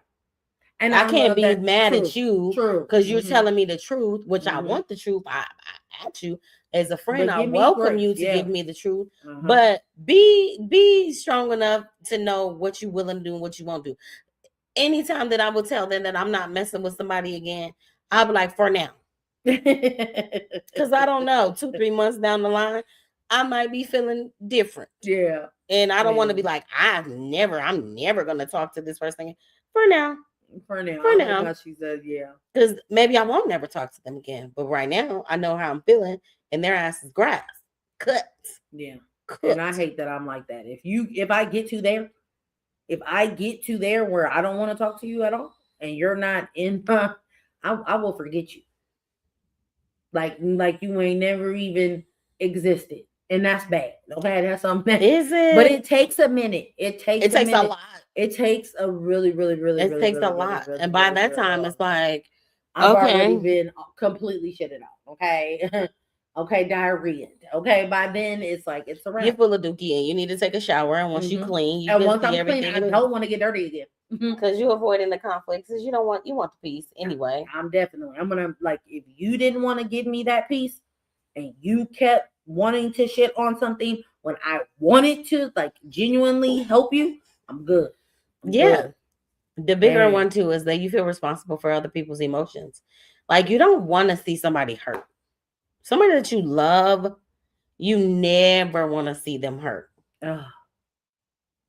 And I can't love be that. mad True. at you True. because you're telling me the truth, which I Mhm. want the truth. I at you as a friend. But I give me welcome grace. you to Yeah. give me the truth, Uh-huh. but be strong enough to know what you willing to do and what you won't do. Anytime that I will tell them that I'm not messing with somebody again, I'll be like, for now. Because I don't know, 2-3 months down the line, I might be feeling different. Yeah. And I don't want to Yeah. be like, I'm never gonna talk to this person again. For now. For now. For I now. like how she said, yeah. Because maybe I won't never talk to them again. But right now, I know how I'm feeling, and their ass is grass. Cut. Yeah. Cut. And I hate that I'm like that. If I get to there where I don't want to talk to you at all, and you're not in I will forget you. Like you ain't never even existed. And that's bad. Okay, that's something. Is it? But it takes a minute. It takes a minute. lot. It takes a really, really, really, It really, takes really, a lot. really, And by really, that really time, long. it's like, I've already okay. been completely shitted out. Okay. Okay, diarrhea. Okay, by then it's like it's a wrap. You're full of dookie and you need to take a shower. And once you clean, you And can once see I'm clean, everything. I don't want to get dirty again. Because you're avoiding the conflicts. Because you want the peace anyway. I'm gonna like, if you didn't want to give me that peace and you kept wanting to shit on something when I wanted to like genuinely help you, I'm good. Good. The bigger And one too is that you feel responsible for other people's emotions. Like you don't want to see somebody hurt. Somebody that you love, you never want to see them hurt.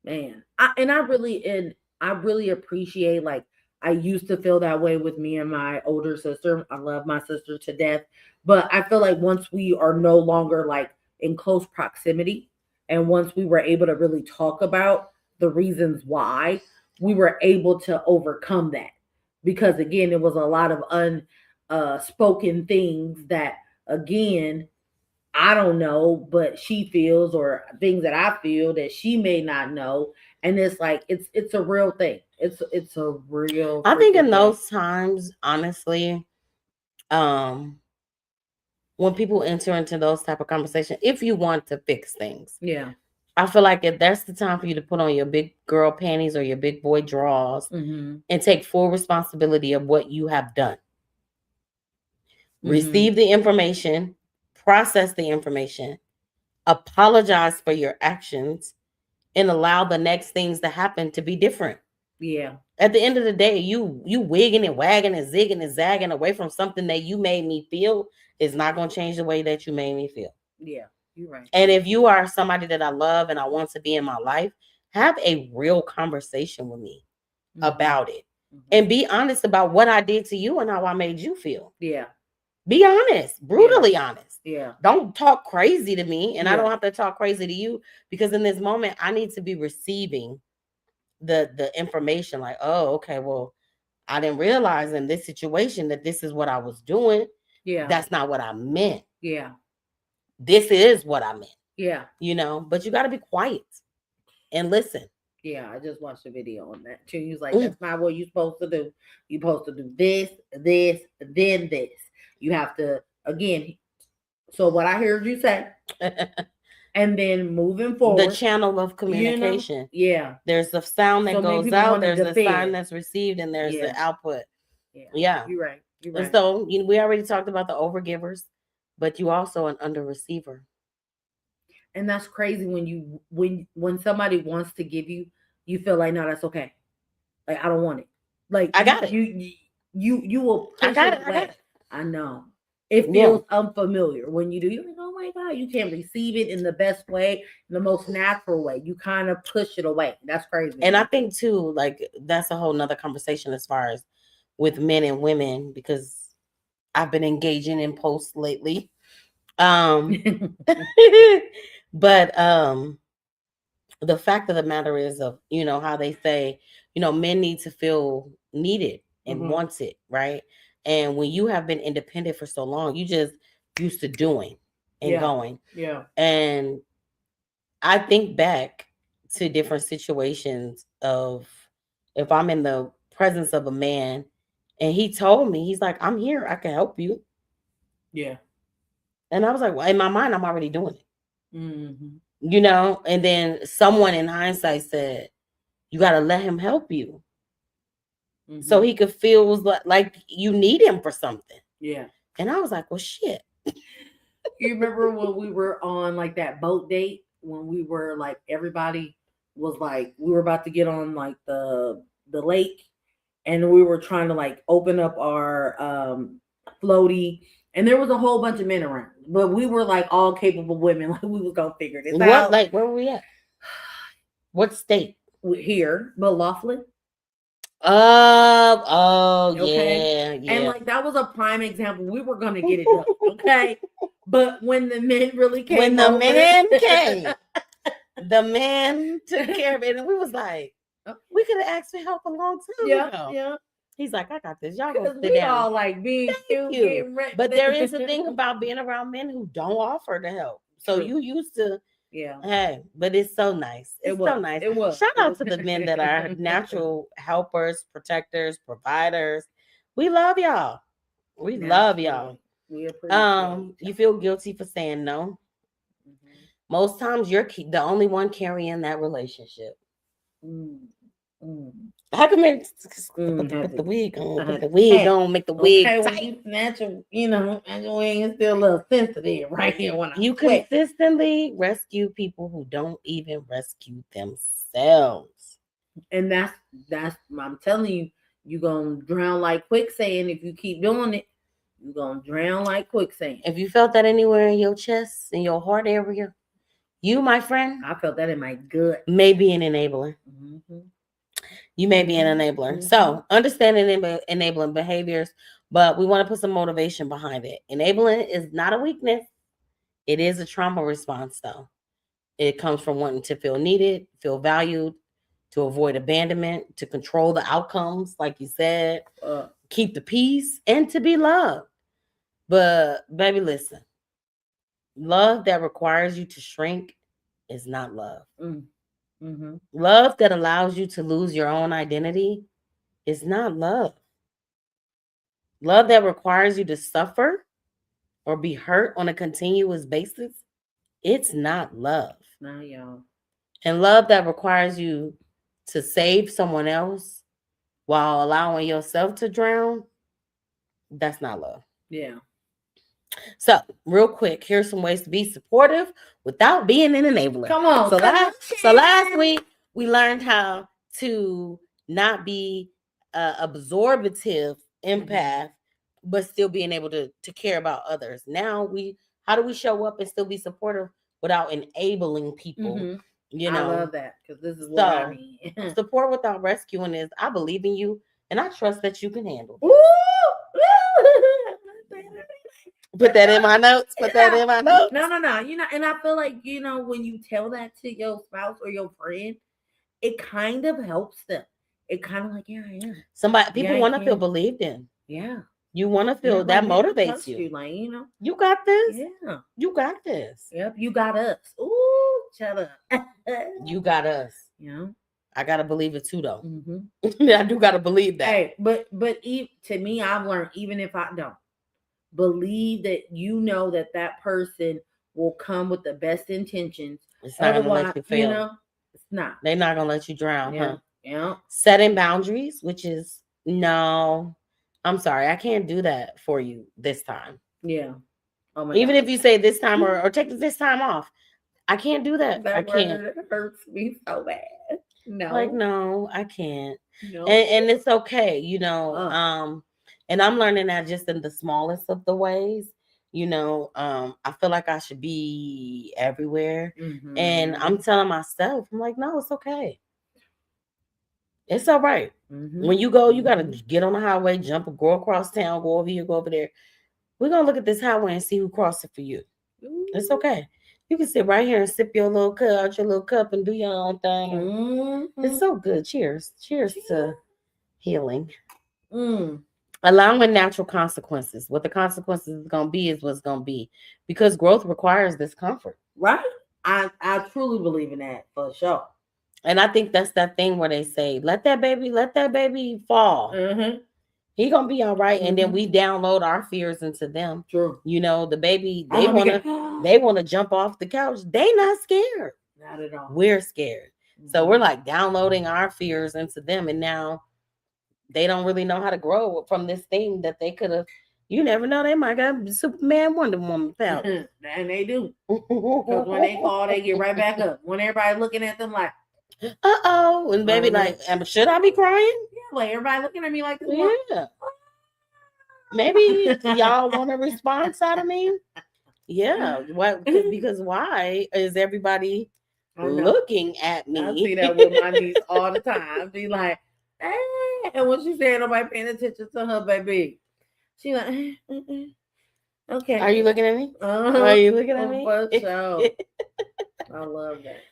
man, I really I really appreciate, like, I used to feel that way with me and my older sister. I love my sister to death. But I feel like once we are no longer like in close proximity, and once we were able to really talk about the reasons why, we were able to overcome that. Because again, it was a lot of unspoken things that, again, I don't know, but she feels, or things that I feel that she may not know. And it's like it's a real thing. It's a real I think in freaking thing. those times, honestly, um, when people enter into those type of conversation, if you want to fix things, Yeah. I feel like if that's the time for you to put on your big girl panties or your big boy drawers Mhm. and take full responsibility of what you have done. Mhm. Receive the information, process the information, apologize for your actions, and allow the next things to happen to be different. Yeah. At the end of the day, you wigging and wagging and zigging and zagging away from something that you made me feel is not going to change the way that you made me feel. Yeah. You're right. And if you are somebody that I love and I want to be in my life, have a real conversation with me Mhm. about it. Mhm. And be honest about what I did to you and how I made you feel. Yeah. Be honest, Yeah. brutally honest. Yeah. Don't talk crazy to me, and I Yeah. don't have to talk crazy to you, because in this moment I need to be receiving the information like, oh, okay, well, I didn't realize in this situation that this is what I was doing. Yeah. That's not what I meant. Yeah. This is what I meant, Yeah. but you got to be quiet and listen. Yeah. I just watched a video on that too. He was like, Mm. "That's not what you're supposed to do. You're supposed to do this, this, then this. You have to, again." So what I heard you say, and then moving The forward, channel of you know, communication. yeah. There's the sound So that many goes people out, want to there's a sign defend. that's received, and there's Yeah. the output. Yeah. Yeah. You're right. You're And right. so we already talked about the overgivers, but you also an under receiver. And that's crazy when when somebody wants to give you, you feel like, no, that's okay. Like, I don't want it. Like, I got it. you will I push got it it. I got away. it. I know. It Yeah. feels unfamiliar when you do. You're like, oh my God, you can't receive it in the best way, in the most natural way. You kind of push it away. That's crazy to And I me. think too, like that's a whole nother conversation as far as with men and women, because I've been engaging in posts lately. Um but the fact of the matter is, of how they say, men need to feel needed and Hmm. wanted, right? And when you have been independent for so long, you just used to doing and Yeah. going. Yeah. And I think back to different situations of, if I'm in the presence of a man and he told me, he's like, I'm here, I can help you. Yeah. And I was like, well, in my mind, I'm already doing it, Hmm. and then someone in hindsight said, you got to let him help you so Hmm. he could feel like you need him for something. Yeah. And I was like, well, shit. You remember when we were on like that boat date, when we were like, everybody was like, we were about to get on like the lake, and we were trying to like open up our floaty, and there was a whole bunch of men around, but we were like all capable women. Like, we was gonna figure this What, out. like, where were we at? What state? Here, but Laughlin. Oh, Okay. yeah, And yeah. like, that was a prime example. We were gonna get it done. Okay. But when the men really When came the over, man came, the man took care of it, and we was like, we could have asked for help a long time yeah, ago. yeah. He's like, I got this. Y'all go Because sit we down. all like being Thank cute, you. getting ready. But there is a thing about being around men who don't offer to help. So True. you used to, Yeah. hey, but it's so nice. It It's so was. nice. It was. Shout It out was. to the men that are natural helpers, protectors, providers. We love y'all. We love Naturally. y'all. We appreciate You feel guilty for saying no. you. Most times you're the only one carrying that relationship. Mm, mm, How come had put the to, wig on, I put had the to wig pat. on, make the wig Okay, when tight? you natural, natural wing is still a little sensitive right here when I You sweat. consistently rescue people who don't even rescue themselves. And that's I'm telling you, you're gonna drown like quicksand if you keep doing it. You're gonna drown like quicksand. If you felt that anywhere in your chest, in your heart area, you, my friend, I felt that in my gut. may be an enabler. Hmm. you may be an enabler. So, understanding enabling behaviors, but we want to put some motivation behind it. Enabling is not a weakness, it is a trauma response, though. It comes from wanting to feel needed, feel valued, to avoid abandonment, to control the outcomes, like you said, keep the peace, and to be loved. But, baby, listen, love that requires you to shrink is not love. Love that allows you to lose your own identity is not love. Love that requires you to suffer or be hurt on a continuous basis, it's not love. No, y'all. And love that requires you to save someone else while allowing yourself to drown, that's not love. Yeah. So, real quick, here's some ways to be supportive without being an enabler. Come on. So last week we learned how to not be absorbative empath, but still being able to care about others. Now how do we show up and still be supportive without enabling people? You know, I love that because this is what I mean. Support without rescuing is I believe in you and I trust that you can handle it. Put that in my notes. No. You know, and I feel like, you know, when you tell that to your spouse or your friend, it kind of helps them. It kind of like, yeah, I am. People want to feel believed in. Yeah. You want to feel that motivates you. Like, you know, you got this. Yeah. You got this. Yep. You got us. Ooh, shut up. You got us. Yeah. I gotta believe it too, though. I do gotta believe that. Hey, but to me, I've learned even if I don't believe that, you know, that person will come with the best intentions. It's not gonna let you fail. You know, it's not. They're not gonna let you drown, huh? Yeah. Setting boundaries, which is no, I'm sorry, I can't do that for you this time. Yeah. Oh my Even God. If you say this time or take this time off, I can't do that. I can't. It hurts me so bad. No. Like, no, I can't. No. And it's okay, you know. And I'm learning that just in the smallest of the ways. You know, I feel like I should be everywhere. And I'm telling myself, I'm like, no, it's okay. It's all right. When you go, you got to get on the highway, jump, go across town, go over here, go over there. We're going to look at this highway and see who crossed it for you. It's okay. You can sit right here and sip your little cup out your little cup and do your own thing. It's so good. Cheers. Cheers to healing. Allowing natural consequences. What the consequences is going to be is what's going to be. Because growth requires discomfort. Right. I truly believe in that for sure. And I think that's that thing where they say, let that baby fall. He gonna be all right. And then we download our fears into them. True. You know, the baby, they wanna jump off the couch. They not scared. Not at all. We're scared. So we're like downloading our fears into them. And now they don't really know how to grow from this thing that they could have. You never know. They might got Superman, Wonder Woman powers. And they do. Because when they fall, they get right back up. When everybody looking at them like, and baby like, should I be crying? Yeah, like everybody looking at me like this. Yeah. Maybe y'all want a response out of me. Yeah. What? Because why is everybody looking at me? I see that with my niece all the time. Be like, hey. And when she said nobody paying attention to her, baby, she like, okay. Are you looking at me? Are you looking at me? For sure. I love that.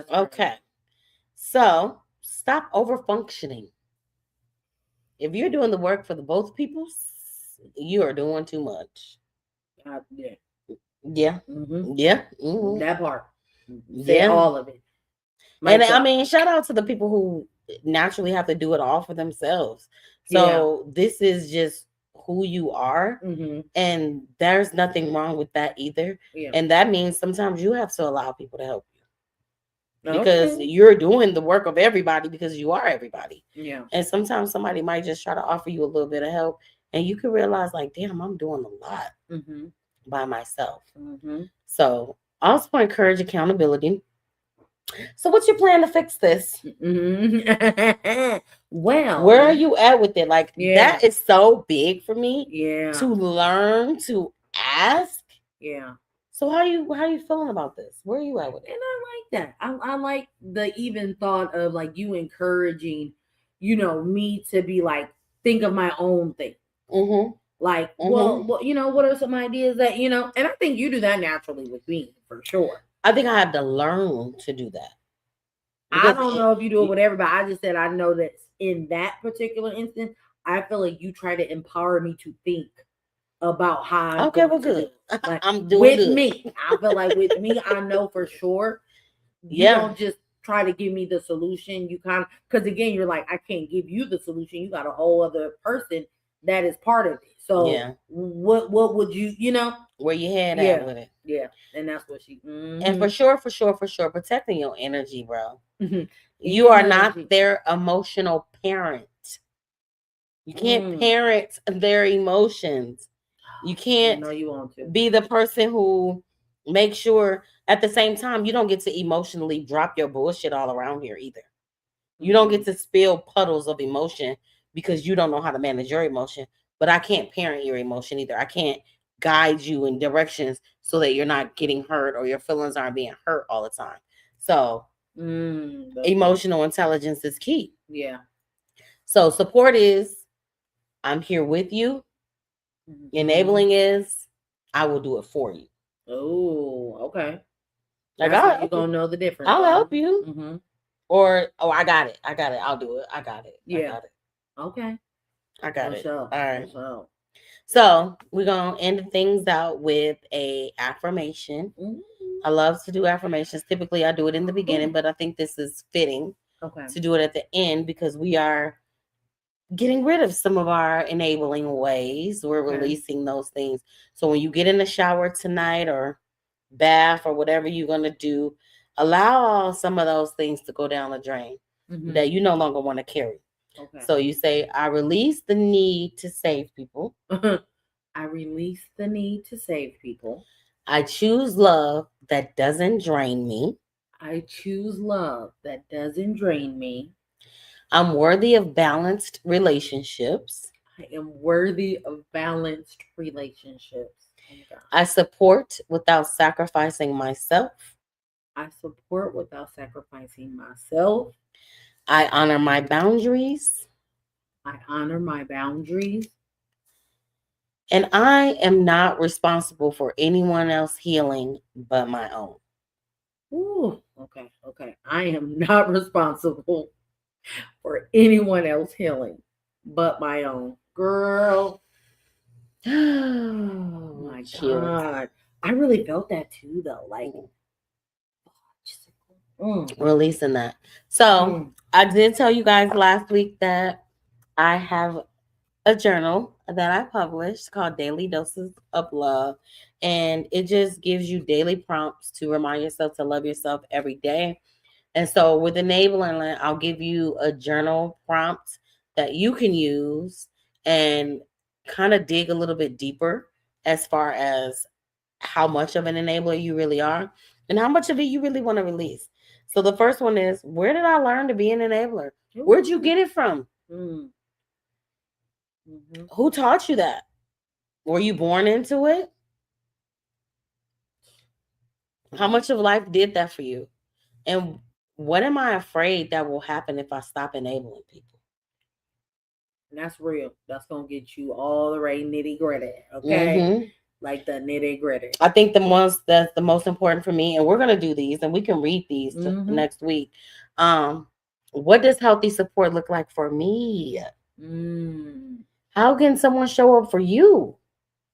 Okay. So stop over functioning. If you're doing the work for the both peoples, you are doing too much. Yeah. Yeah. Yeah. That part. Say all of it. And I mean, shout out to the people who naturally have to do it all for themselves. So this is just who you are. And there's nothing wrong with that either. And that means sometimes you have to allow people to help you. Because you're doing the work of everybody because you are everybody. Yeah. And sometimes somebody might just try to offer you a little bit of help and you can realize like, damn, I'm doing a lot by myself. So also encourage accountability. So what's your plan to fix this? Well, where are you at with it? Like that is so big for me to learn to ask. So how you feeling about this? Where are you at with And it? I like that. I like the even thought of like you encouraging, me to be like think of my own thing. Mm-hmm. Like, Mm-hmm. what are some ideas that and I think you do that naturally with me for sure. I think I had to learn to do that I because don't know if you do it with everybody. I just said I know that in that particular instance, I feel like you try to empower me to think about how I'm okay, going well, to do good. it. Like I'm doing with good. me, I feel like with me, I know for sure you Yeah, don't just try to give me the solution. You kind of because again, you're like, I can't give you the solution. You got a whole other person that is part of it. So yeah. what would you? Where you head at Yeah, with it? yeah, and that's what she. And Mm-hmm. for sure, protecting your energy, bro. Mm-hmm. You are not Energy. their emotional parent. You can't Mm. parent their emotions. You You can't know you want to. be the person who makes sure at the same time you don't get to emotionally drop your bullshit all around here either. You don't Mm-hmm. get to spill puddles of emotion because you don't know how to manage your emotion. But I can't parent your emotion either. I can't guide you in directions so that you're not getting hurt or your feelings aren't being hurt all the time. So That's good. emotional intelligence is key. Yeah. So support is I'm here with you. Mm-hmm. Enabling is I will do it for you. Oh, okay. Like That's how you're gonna know the difference, I'll huh? help you. Mm-hmm. Or I got it. I got it. I'll do it. I got it. I Yeah. got it. Okay. I got For it. sure. All For right. sure. So we're gonna end things out with a affirmation. Mm-hmm. I love to do affirmations. Typically I do it in the beginning, Cool. but I think this is fitting Okay. to do it at the end because we are getting rid of some of our enabling ways. We're Okay. releasing those things. So when you get in the shower tonight or bath or whatever you're going to do, allow some of those things to go down the drain Mm-hmm. that you no longer want to carry. Okay. So you say, I release the need to save people. I release the need to save people. I choose love that doesn't drain me. I choose love that doesn't drain me. I'm worthy of balanced relationships. I am worthy of balanced relationships. Oh my God. I support without sacrificing myself. I support without sacrificing myself. I honor my boundaries. I honor my boundaries. And I am not responsible for anyone else healing but my own. Ooh, okay, okay. I am not responsible for anyone else healing but my own. Girl, oh my Cute. God. I really felt that too, though. Like, just, mm, Releasing that. So mm, I did tell you guys last week that I have a journal that I published called Daily Doses of Love. And it just gives you daily prompts to remind yourself to love yourself every day. And so with enabling, I'll give you a journal prompt that you can use and kind of dig a little bit deeper as far as how much of an enabler you really are and how much of it you really want to release. So the first one is, where did I learn to be an enabler? Where'd you ooh, get it from? mm, mhm. Who taught you that? Were you born into it? How Wow. much of life did that for you? And what am I afraid that will happen if I stop enabling people? And that's real. That's going to get you all the right nitty gritty. Okay. Hmm. Like the nitty gritty. I think the ones that's the most important for me, and we're gonna do these, and we can read these Mm-hmm. next week. Um, what does healthy support look like for me? Mm. How can someone show up for you?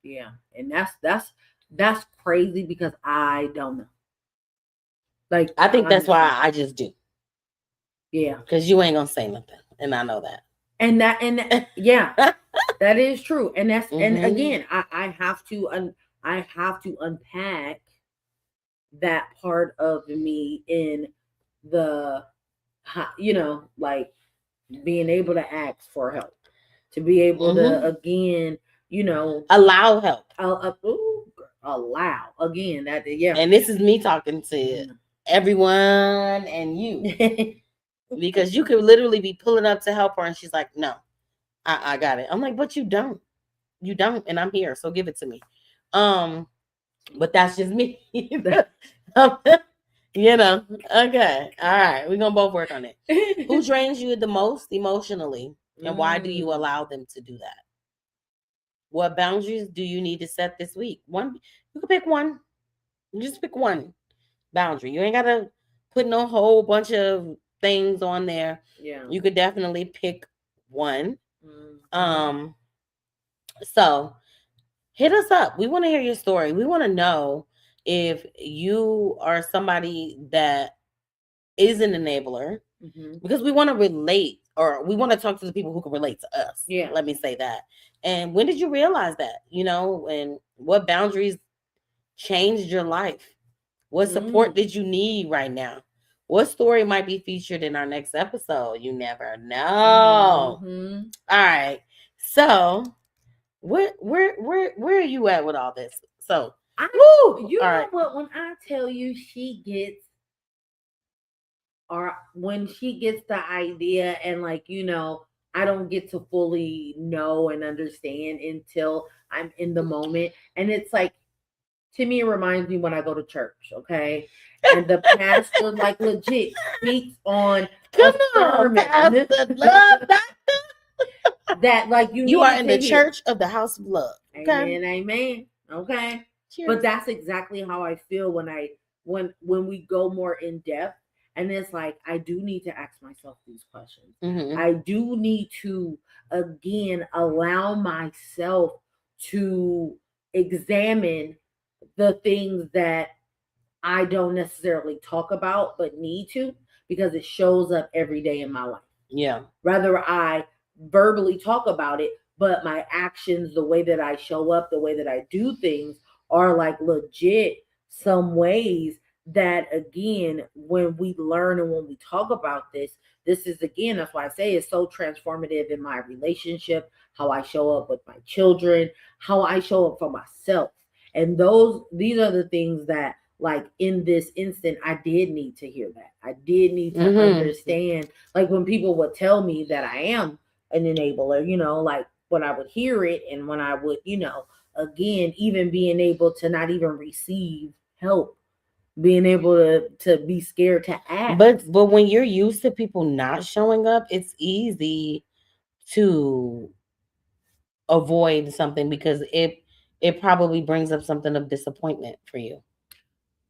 Yeah. And that's crazy because I don't know. Like, I think that's honestly. why I just do, Yeah. because you ain't gonna say nothing, and I know And yeah, that. that is true. And Hmm. again, I have to unpack that part of me in the like being able to ask for help, to be able to Hmm. again, Allow help, ooh, allow again that yeah. and this is me talking to Mm. everyone and you, because you could literally be pulling up to help her, and she's like, "No, I got it." I'm like, "But you don't, and I'm here, so give it to me." Um, but that's just me. You know. Okay. All right. We're gonna both work on it. Who drains you the most emotionally, and why do you Mm. allow them to do that? What boundaries do you need to set this week? One. You can pick one. You just pick one boundary. You ain't gotta put no whole bunch of things on there. Yeah. You could definitely pick one. Mhm. Um. So hit us up. We want to hear your story. We want to know if you are somebody that is an enabler, Mhm. because we want to relate, or we want to talk to the people who can relate to us. Yeah. Let me say that. And when did you realize that? And what boundaries changed your life? What support Mm. did you need right now? What story might be featured in our next episode? You never know. Mhm. All right. So where are you at with all this? So, I, woo. you All know right. what? When I tell you she gets, or when she gets the idea, and like, I don't get to fully know and understand until I'm in the moment. And it's like, to me, it reminds me when I go to church, okay? And the pastor, like, legit speaks on Come a on, sermon Pastor Love. that, like, you You are needed in to the hear. church of the house of love. Okay. Amen, amen. Okay. But Cheers. that's exactly how I feel when we go more in depth. And it's like, I do need to ask myself these questions. Mm-hmm. I do need to, again, allow myself to examine the things that I don't necessarily talk about but need to, because it shows up every day in my life. Yeah. Rather I verbally talk about it, but my actions, the way that I show up, the way that I do things are like legit some ways that, again, when we learn and when we talk about this is, again, that's why I say it's so transformative in my relationship, how I show up with my children, how I show up for myself. And these are the things that, like, in this instant, I did need to hear that. I did need to Mm-hmm. understand, like, when people would tell me that I am an enabler, like when I would hear it, and when I would, again, even being able to not even receive help, being able to be scared to ask. But when you're used to people not showing up, it's easy to avoid something because it probably brings up something of disappointment for you.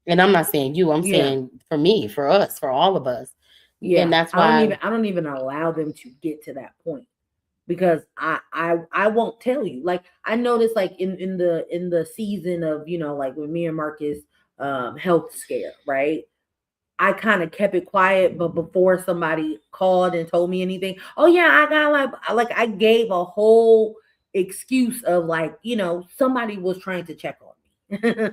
And I'm not saying you, I'm Yeah. saying for me, for us, for all of us. And Yeah. that's I don't why. even I don't even allow them to get to that point, because I won't tell you. Like, I noticed, like, in the season of, like, when me and Marcus health scare, right? I kind of kept it quiet, but before somebody called and told me anything, oh yeah, I got, like I gave a whole excuse of, like, somebody was trying to check on me.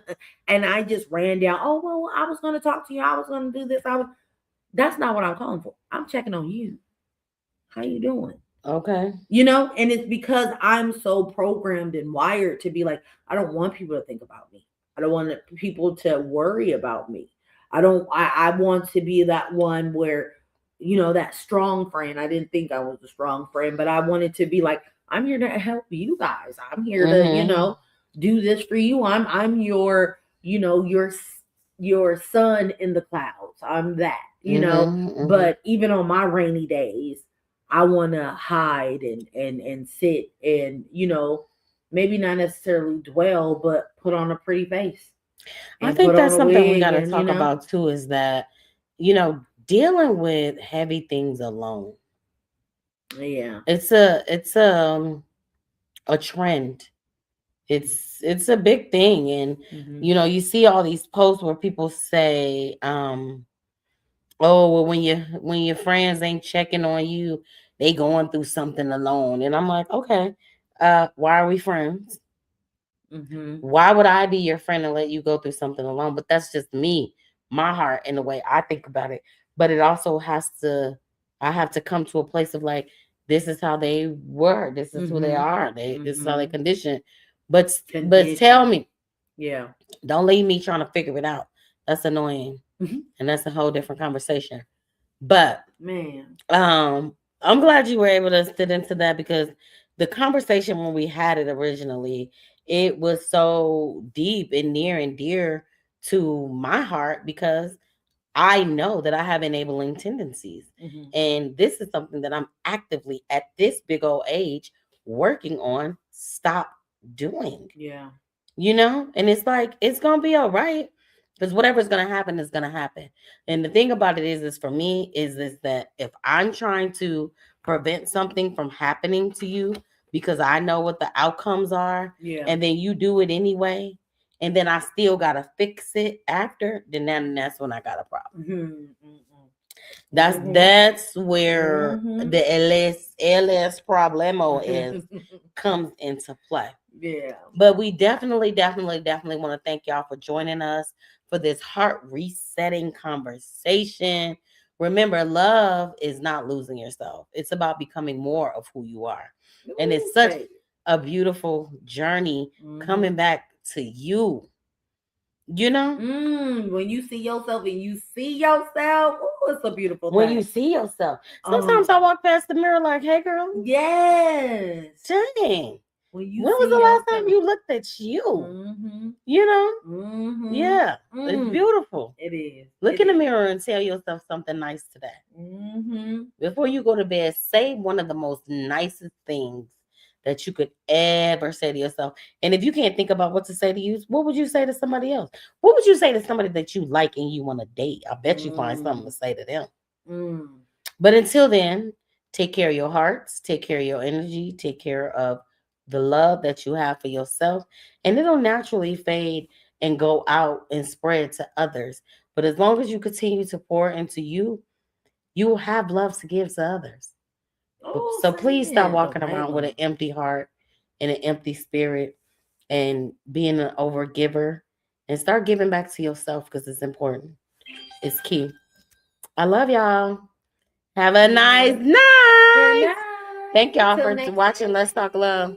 And I just ran down, oh well, I was gonna talk to you, I was gonna do this, that's not what I'm calling for. I'm checking on you. How you doing? Okay. And it's because I'm so programmed and wired to be like, I don't want people to think about me. I don't want people to worry about me. I want to be that one where, that strong friend. I didn't think I was a strong friend, but I wanted to be like, I'm here to help you guys. I'm here to, Mm-hmm. do this for you. I'm your, your son in the clouds. I'm that. Mm-hmm. Mm-hmm. But even on my rainy days, I want to hide and sit and, maybe not necessarily dwell, but put on a pretty face I and think put on that's a something we wig got to and, talk about too, is that, dealing with heavy things alone. yeah. It's a trend. It's a big thing. And Hmm. you see all these posts where people say, oh, well, when your friends ain't checking on you, they going through something alone. And I'm like, okay, why are we friends? Hmm. Why would I be your friend and let you go through something alone? But that's just me, my heart, and the way I think about it. But it also I have to come to a place of like, this is how they were. This is who they Hmm. are. This is how they Hmm. condition. But tell Condition. me, Yeah. don't leave me trying to figure it out. That's annoying, Hmm. and that's a whole different conversation. But Man. um, I'm glad you were able to sit into that, because the conversation when we had it originally, it was so deep and near and dear to my heart because I know that I have enabling tendencies. Mhm. And this is something that I'm actively at this big old age working on stop doing. Yeah. And it's like it's gonna be all right because whatever's gonna happen is gonna happen. And the thing about it is for me is that if I'm trying to prevent something from happening to you because I know what the outcomes are, Yeah. and then you do it anyway, and then I still gotta fix it after, that's when I got a problem. Mm-hmm. That's where Mm-hmm. the LS problemo is comes into play. Yeah. But we definitely want to thank y'all for joining us for this heart resetting conversation. Remember, love is not losing yourself. It's about becoming more of who you are. And it's such Okay. a beautiful journey coming back to you. When you see yourself and you see yourself, oh, it's a beautiful When thing. you see yourself. Sometimes I walk past the mirror like, hey girl. Yes. Dang. When Was the last time you looked at you? Yeah. It's beautiful. It is. Look in the mirror and tell yourself something nice today. Before you go to bed, say one of the most nicest things that you could ever say to yourself. And if you can't think about what to say to you, what would you say to somebody else? What would you say to somebody that you like and you want to date? I bet you find something to say to them. But until then, take care of your hearts, take care of your energy, take care of the love that you have for yourself, and it'll naturally fade and go out and spread to others. But as long as you continue to pour into you, you will have love to give to others. So please stop walking around with an empty heart and an empty spirit and being an overgiver and start giving back to yourself because it's important. It's key. I love y'all. Have a nice night. Good night. Thank y'all for watching Let's Talk Love.